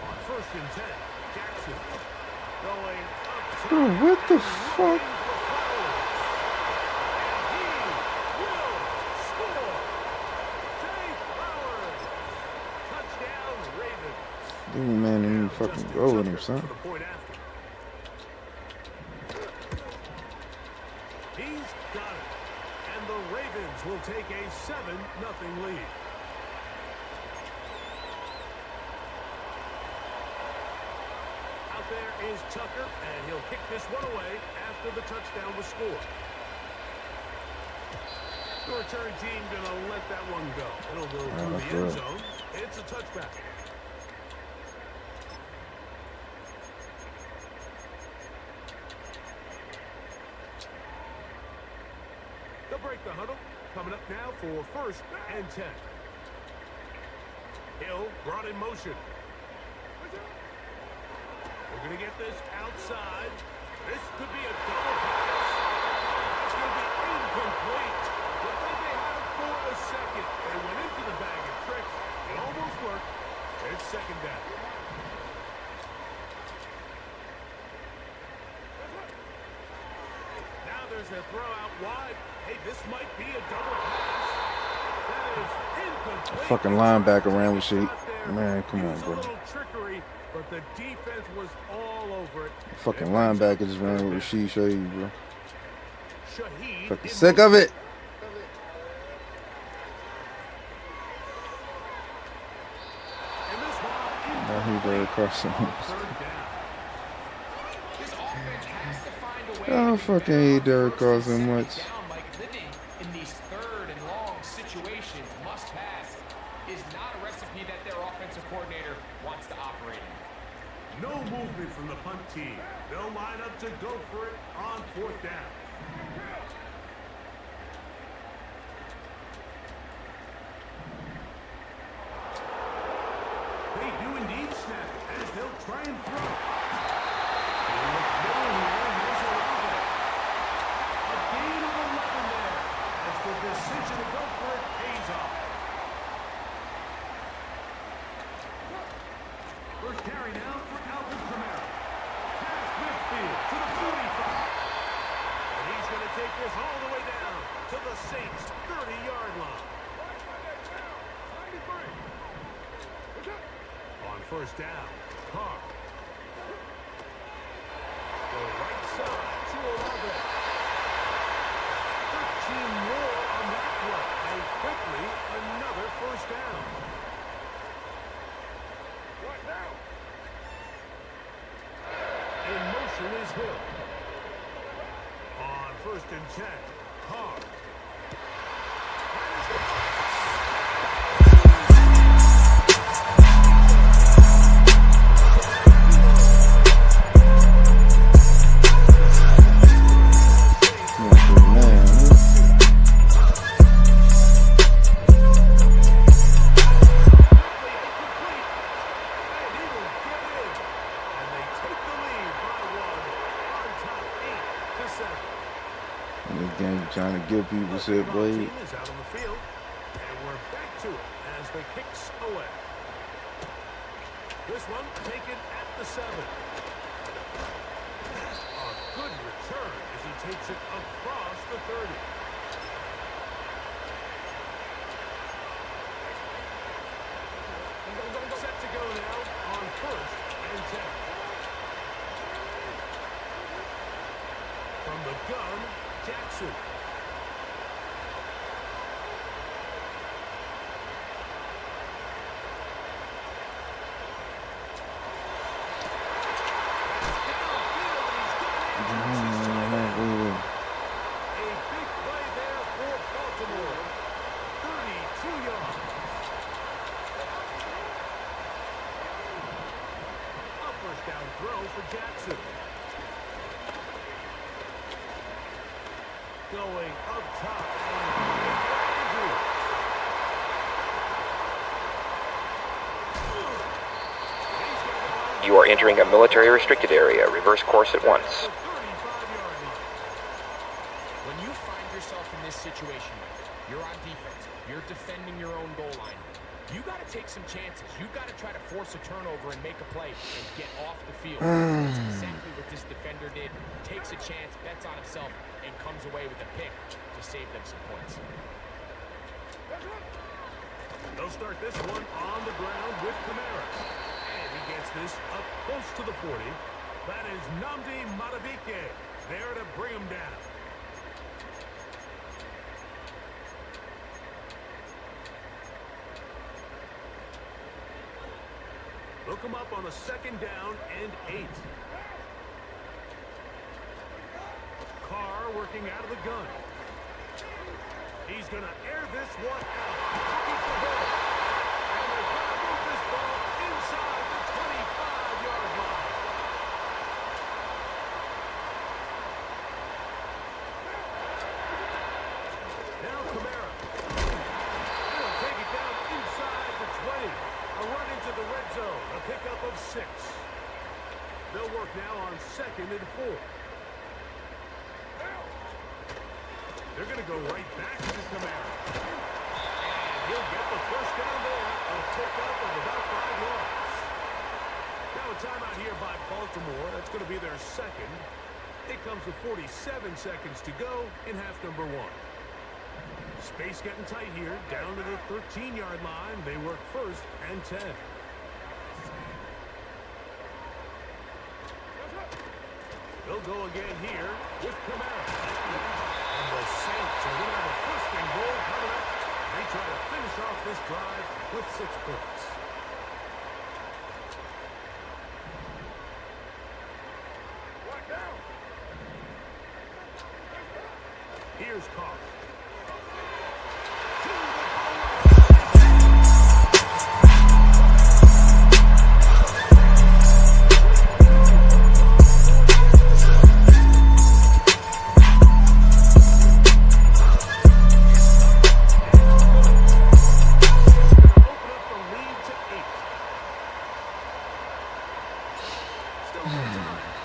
On 1st and 10, Jackson going up top. Bro, what the fuck? And he will score. Jay Flowers. Touchdown, Ravens. Dude, man, didn't even fucking Justin go with him, Tucker son. for the point after. He's got it. And the Ravens will take a 7-0 lead. Out there is Tucker, and he'll kick this one away after the touchdown was scored. The return team gonna let that one go. It'll go through that's the end right. zone. It's a touchback. They'll break the huddle. Coming up now for 1st and 10. Hill brought in motion. We're going to get this outside. This could be a double pass. That's going to be incomplete. But then they had it for a second. They went into the bag of tricks. It almost worked. It's 2nd down. Now there's a throw out wide. Hey, this might be a double pass. That is incomplete. Fucking linebacker ran with shit. Man, come on, Use a bro. little trickery but the defense was all over it. Fucking linebacker just ran with Rashid Shaheed, bro. Shaheed Fucking in sick of it. And this one Now he there across the third down. This offense has to find a way I to fucking hate Derek Carr so much. down, like living in these third and long situations. Must pass is not a recipe that their offensive coordinator wants to operate in. No movement from the punt team. They'll line up to go for it on fourth down. They do indeed snap as they'll try and throw. They look middle here, and there's Olave. A gain of 11 there as the decision to go for it pays off. First carry now for Alvin Kamara. Pass midfield to the 45. And he's going to take this all the way down to the Saints' 30-yard line. On first down, Carr. The right side to Olave. 13 more on that play. And quickly, another first down. Right now. In motion is Hill. On first and 10, Carr. Trying to give people shit, boy. Team is out on the field, and we're back to it as the kicks away. This one taken at the 7. A good return as he takes it across the 30. Set to go now on first and 10. From the gun, Jackson. Jackson. Going up top. You are entering a military restricted area. Reverse course at once. When you find yourself in this situation, you're on defense, you're defending your own goal line. You got to take some chances. You got to try to force a turnover and make a play and get off the field. That's exactly what this defender did. Takes a chance, bets on himself, and comes away with a pick to save them some points. They'll start this one on the ground with Kamara. And he gets this up close to the 40. That is Nnamdi Madubuike there to bring him down. Look him up on a second down and 8. Carr working out of the gun. He's going to air this one out. Looking for Hill. And they're going to move this ball inside the 25-yard line. Now Kamara. He'll take it down inside the 20. A run into the red zone. A pickup of 6. They'll work now on second and 4. They're going to go right back to Kamara. And he'll get the first down there. A pickup of about 5 yards. Now a timeout here by Baltimore. That's going to be their second. It comes with 47 seconds to go in half number 1. Space getting tight here. Down to the 13-yard line. They work first and 10. They'll go again here with Kamara. And the Saints are going to have a first and goal coming up. They try to finish off this drive with 6 points. Here's Carr.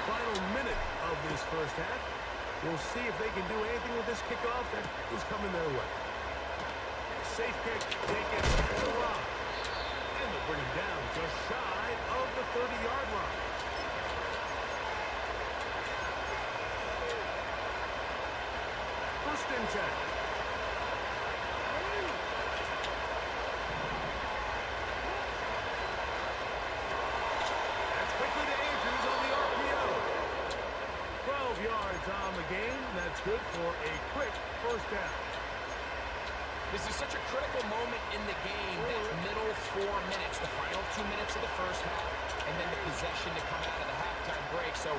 Final minute of this first half. We'll see if they can do anything with this kickoff that is coming their way. Safe kick, taken at the line. And they'll bring him down just shy of the 30-yard line. First and 10. That's quickly to Andrews on the RPO. 12 yards on the game. That's good for a quick first down. This is such a critical moment in the game, that middle 4 minutes, the final 2 minutes of the first half, and then the possession to come out of the halftime break. So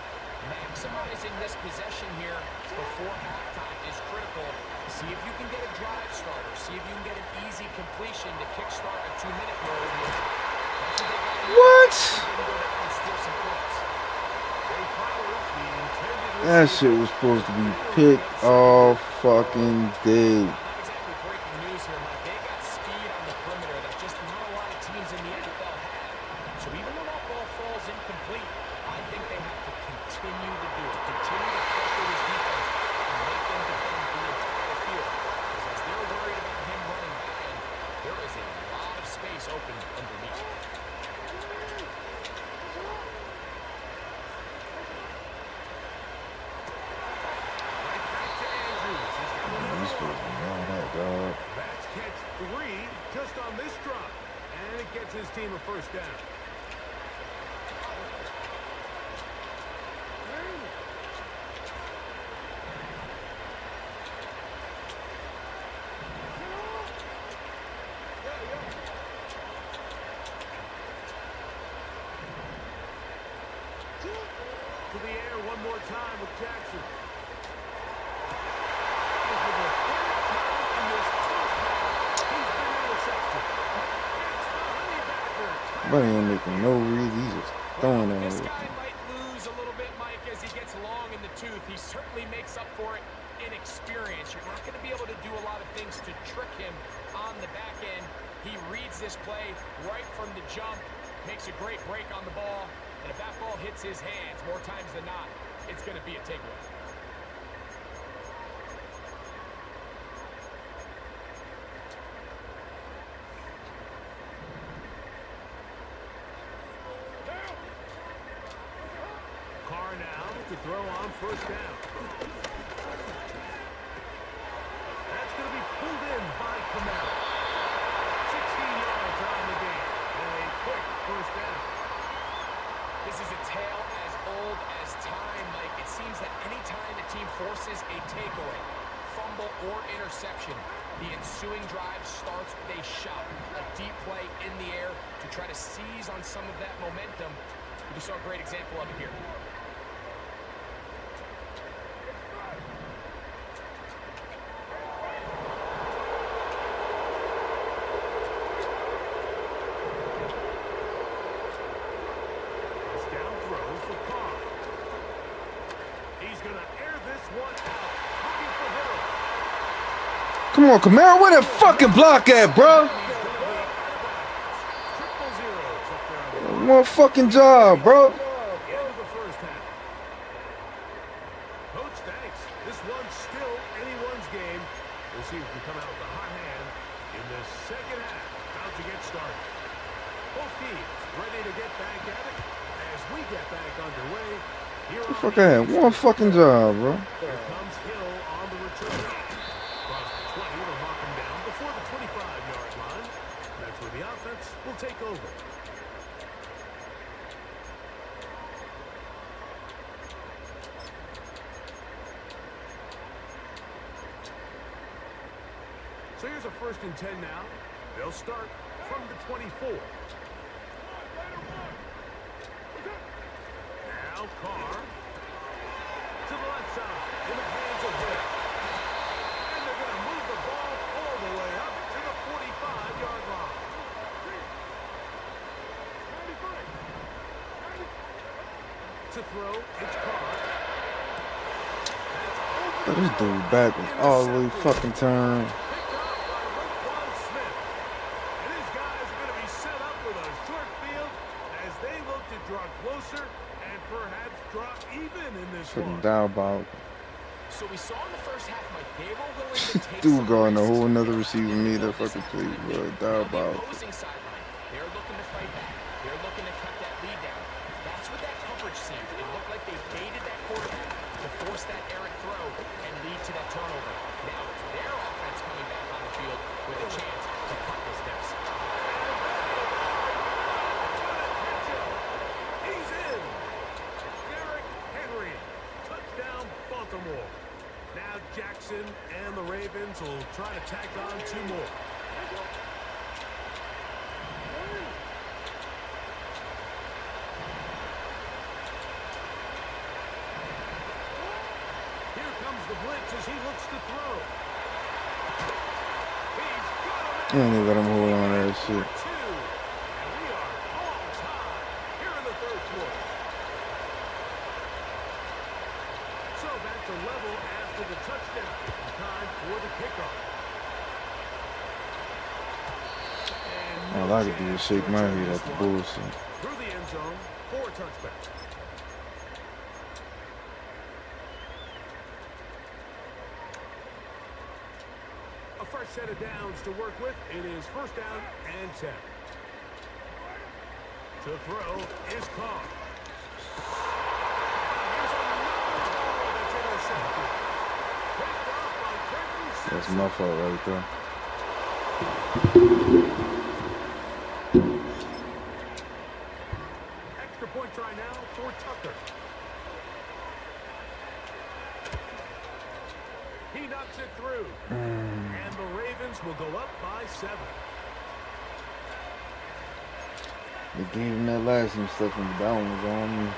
maximizing this possession here before halftime is critical. See if you can get a drive starter. See if you can get an easy completion to kickstart a 2-minute mode. What? That shit was supposed to be picked all fucking day. That's catch 3 just on this drop. And it gets his team a first down. To the air one more time with Jackson. But he ain't making no reason. He's just throwing at This it. guy might lose a little bit, Mike, as he gets long in the tooth. He certainly makes up for it in experience. You're not going to be able to do a lot of things to trick him on the back end. He reads this play right from the jump, makes a great break on the ball, and if that ball hits his hands more times than not, it's going to be a takeaway. Carr now to throw on first down. That's going to be pulled in by Kamara. 16 yards on the game. And a quick first down. This is a tale as old as time, Mike. It seems that any time the team forces a takeaway, fumble, or interception, the ensuing drive starts with a shot, a deep play in the air to try to seize on some of that momentum. We saw a great example of it here. First down throw for Carr. He's going to air this one out. Looking for Hill. Come on, Kamara, where that fucking block at, bro? Triple zeros up there on the One fucking job, bro. end of the first half. Coach, thanks. This one's still anyone's game. We'll see if we come out with a hot hand in the second half. About to get started. Both teams ready to get back at it as we get back underway. Here on Fuck, I had one fucking job, bro. Here comes Hill on the return. Across the 20, they'll knock him down before the 25-yard line. That's where the offense will take over. So here's a 1st and 10 now. They'll start from the 24. Now Carr to the left side in the hands of Hill. And they're going to move the ball all the way up to the 45-yard line. To throw, it's Carr. This dude back was all the way fucking turned. Picked off by Roquan Smith. And his guys are going to be set up with a short field as they look to draw closer and perhaps draw even in this Fucking one. diabolical. So we saw in the first half, Mike, they were willing to take Dude some going a risks. whole nother receiver me that fucking play, bro. On the Diabolical. opposing sideline, they're looking to fight back. They're looking to cut that lead down. That's what that coverage seemed. It looked like they baited that quarterback to force that errant throw and lead to that turnover. Now it's their offense coming back on the field with a chance to cut this deficit. He's in. Derrick Henry. Touchdown, Baltimore. Now Jackson and the Ravens will try to tack on 2 more. Here comes the blitz as he looks to throw. He's got him. And they let him hold on to that shit. 2. And we are all tied here in the 3rd quarter. So back to level after the touchdown. Time for the kickoff. And All I could do is shake my head at the bullshit. through the end zone for a touchback. A fresh set of downs to work with. It is 1st down and 10. To throw is Carr. Here's another ball that's intercepted. Picked off by Quentin That's Simpson. my fault right there. Extra point try now for Tucker. He knocks it through. And the Ravens will go up by 7. They gave him that last one stuff and that one was on me.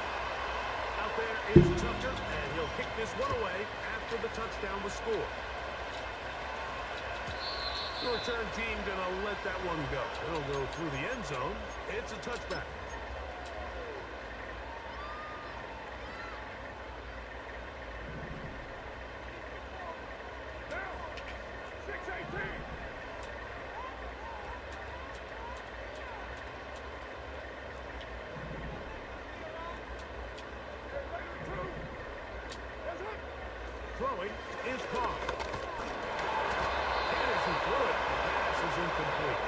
Out there is Tucker, and he'll kick this one away after the touchdown was scored. The return team gonna let that one go. It'll go through the end zone. It's a touchback. Throwing is Carr. Anderson threw it. The pass is incomplete.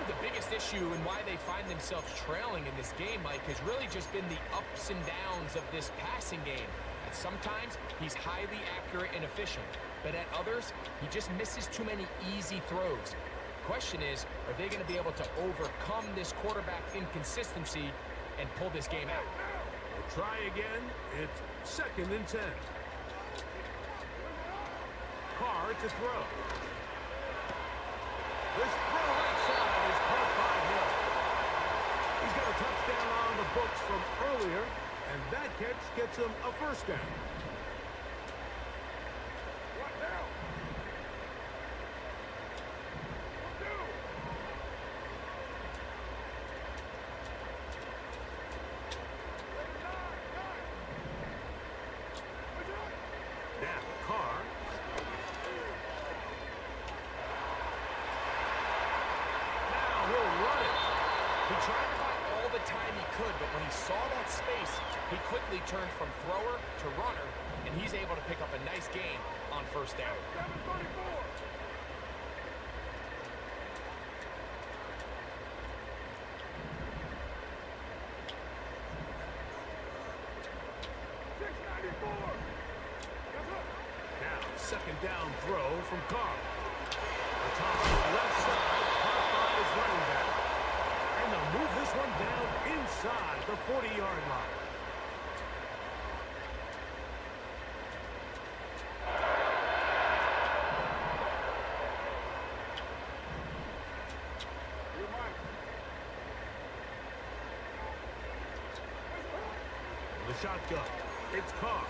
The biggest issue and why they find themselves trailing in this game, Mike, has really just been the ups and downs of this passing game. And sometimes he's highly accurate and efficient, but at others, he just misses too many easy throws. Question is, are they going to be able to overcome this quarterback inconsistency and pull this game out? We'll try again. It's 2nd and 10. Carr to throw. This throw right side is caught by Hill. He's got a touchdown on the books from earlier, and that catch gets him a 1st down. What now? Now, Carr. Now he'll run it. He tried to buy all the time he could, but when he saw that space, he quickly turned from thrower to runner, and he's able to pick up a nice gain on 1st down. Now, 2nd down throw from Carr. Atop left side, caught by his running back. And they'll move this one down inside the 40-yard line. shotgun. It's Carr.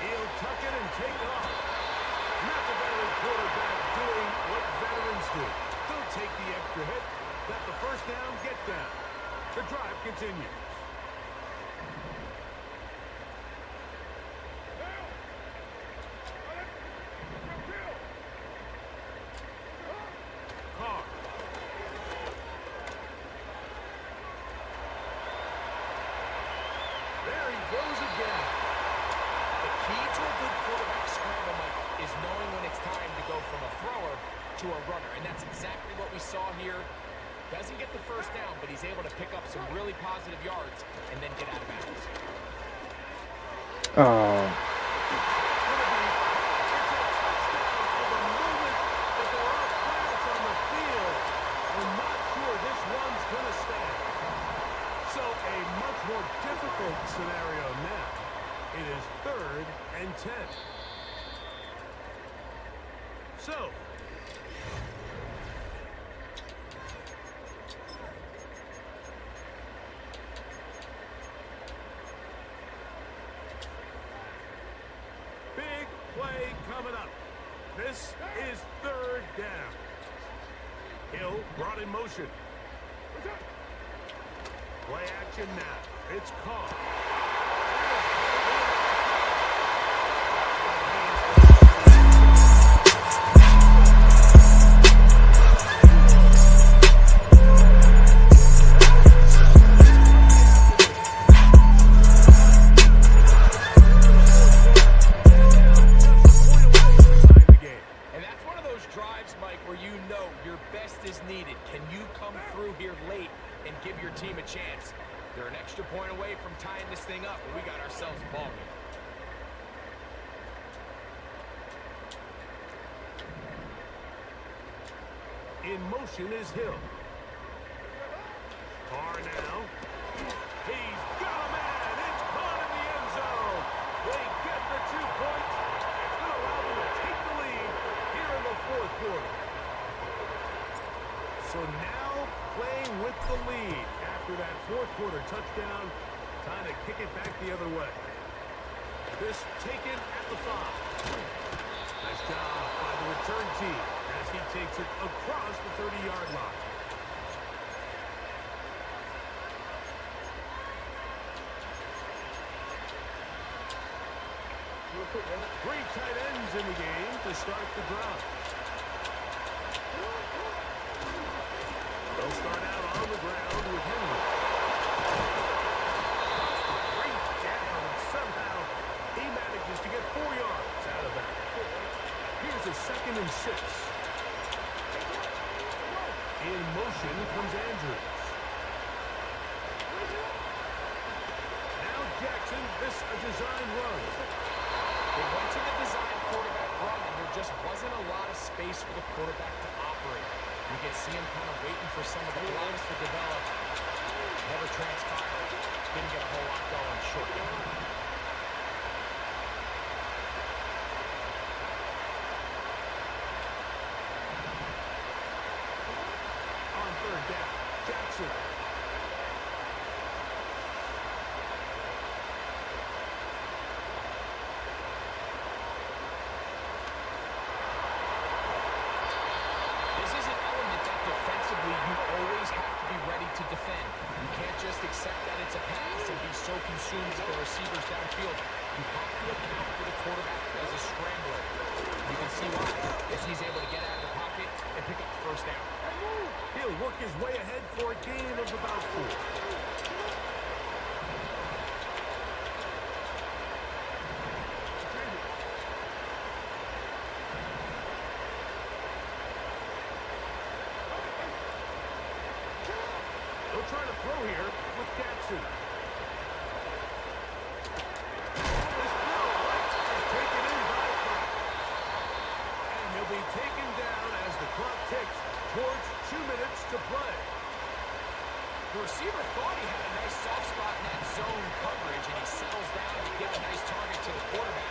He'll tuck it and take off. That's a veteran quarterback doing what veterans do. Don't take the extra hit. Got the first down, get down. The drive continues. Carr. There he goes again. The key to a good quarterback scramble, Mike, is knowing when it's time to go from a thrower to a runner. And that's exactly what we saw here. Doesn't get the first down, but he's able to pick up some really positive yards and then get out of bounds. So a much more difficult scenario now. It is 3rd and 10. So big play coming up. This is 3rd down. Hill brought in motion. Play action now. It's Carr. And that's one of those drives, Mike, where you know your best is needed. Can you come through here late and give your team a chance? They're an extra point away from tying this thing up, and we got ourselves a ball game. In motion is Hill. Carr now. He's got a man. It's caught in the end zone. They get the 2 points. It's going to allow them to take the lead here in the 4th quarter. So now playing with the lead after that 4th quarter touchdown. Time to kick it back the other way. This taken at the 5. Nice job by the return team as he takes it across the 30-yard line. Three tight ends in the game to start the drive. They'll start out on the ground with Henry. Great down, and somehow he manages to get 4 yards out of that. Here's a 2nd and 6. In motion comes Andrews. Now Jackson, this a design run. They went to the design quarterback run, and there just wasn't a lot of space for the quarterback to operate. You can see him kind of waiting for some of the blocks to develop. Never transpired. Didn't get a whole lot going short game. On 3rd down, Jackson. This is an element that defensively you always have to be ready to defend. You can't just accept that it's a pass and be so consumed with the receivers downfield. You have to account for the quarterback as a scrambler. You can see why, as he's able to get out of the pocket and pick up the first down. He'll work his way ahead for a gain of about 4. They'll try to throw here with Jackson. This throw is taken in by 5. And he'll be taken down as the clock ticks towards 2 minutes to play. The receiver thought he had a nice soft spot in that zone coverage, and he settles down to give a nice target to the quarterback.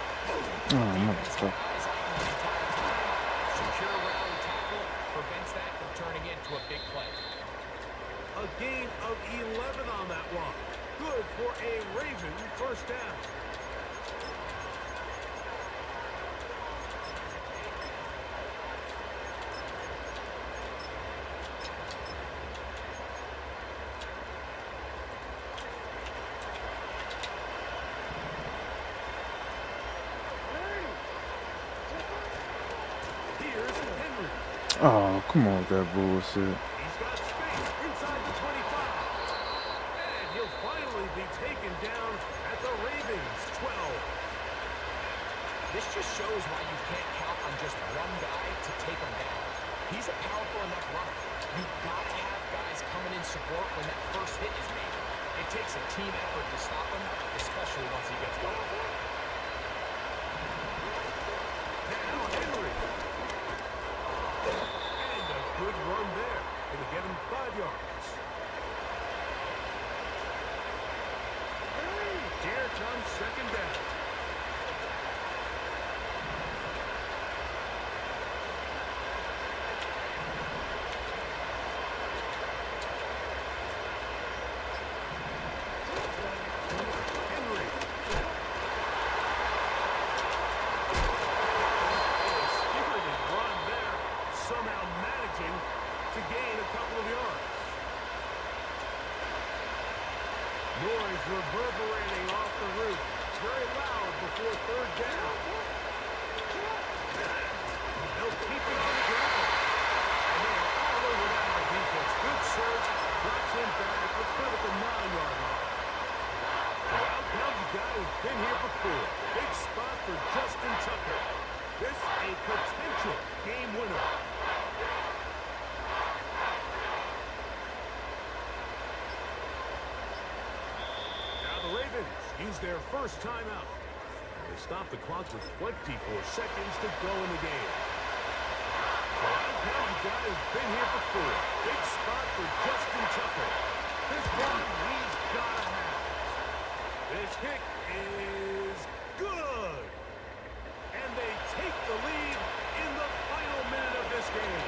Defense eyes on him the entire time. Secure rally tackle prevents that from turning into a big play. A gain of 11 on that one. Good for a Raven first down. Here's Henry. Oh, come on with that bullshit. He's got space inside the 25. And he'll finally be taken down at the Ravens 12. This just shows why you can't count on just one guy to take him down. He's a powerful enough runner. You've got to have guys coming in support when that first hit is made. It takes a team effort to stop him, especially once he gets going. Now Henry. And a good run there. Gonna get him 5 yards. Here comes second down. Henry. A spirited run there, somehow managing to gain a couple of yards. Noise reverberating off the roof. It's very loud before third down. They'll keep it on the ground. And they are all over that on defense. Good search. Drops him back. Let's put it at the 9-yard line. So out comes a guy who's been here before. Big spot for Justin Tucker. This a potential game winner. Now the Ravens use their first timeout. They stop the clock with 24 seconds to go in the game. So out comes a guy who's been here before. Big spot for Justin Tucker. This one he's got to have. This kick is good. And they take the lead in the final minute of this game.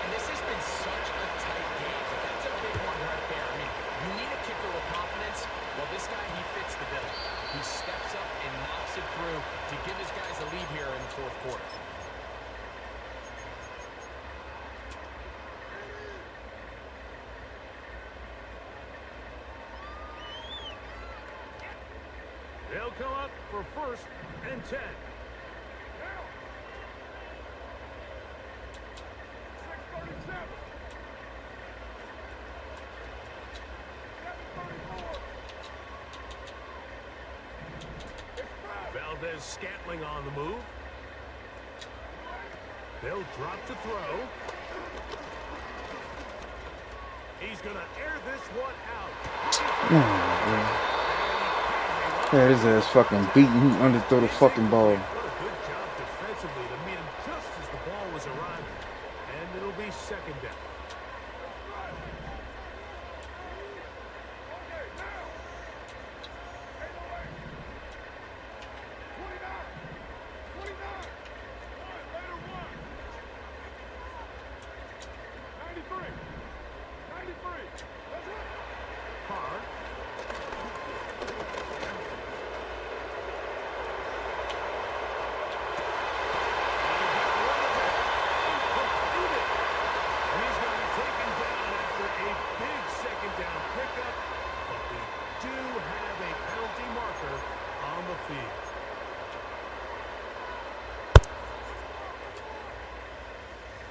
And this has been such a tight game, but that's a big one right there. I mean, you need a kicker with confidence. Well, this guy, he fits the bill. He steps up and knocks it through to give his guys a lead here in the fourth quarter. They'll come up for first and 10. Valdez-Scantling on the move. They'll drop to throw. He's going to air this one out. Yeah, his ass fucking beating. He underthrew the fucking ball. What a good job defensively to meet him just as the ball was arriving. And it'll be second down.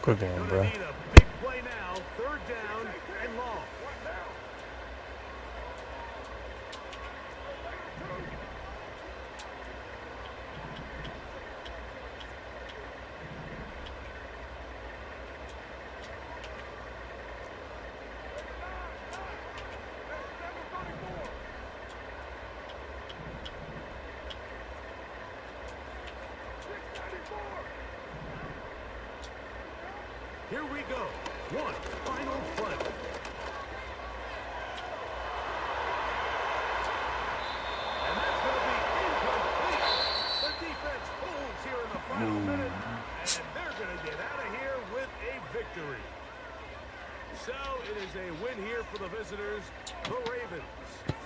Good game, bro. Need a big play now. Third down and long. Here we go. One final play. And that's going to be incomplete. The defense holds here in the final minute. And they're going to get out of here with a victory. for the visitors, the Ravens.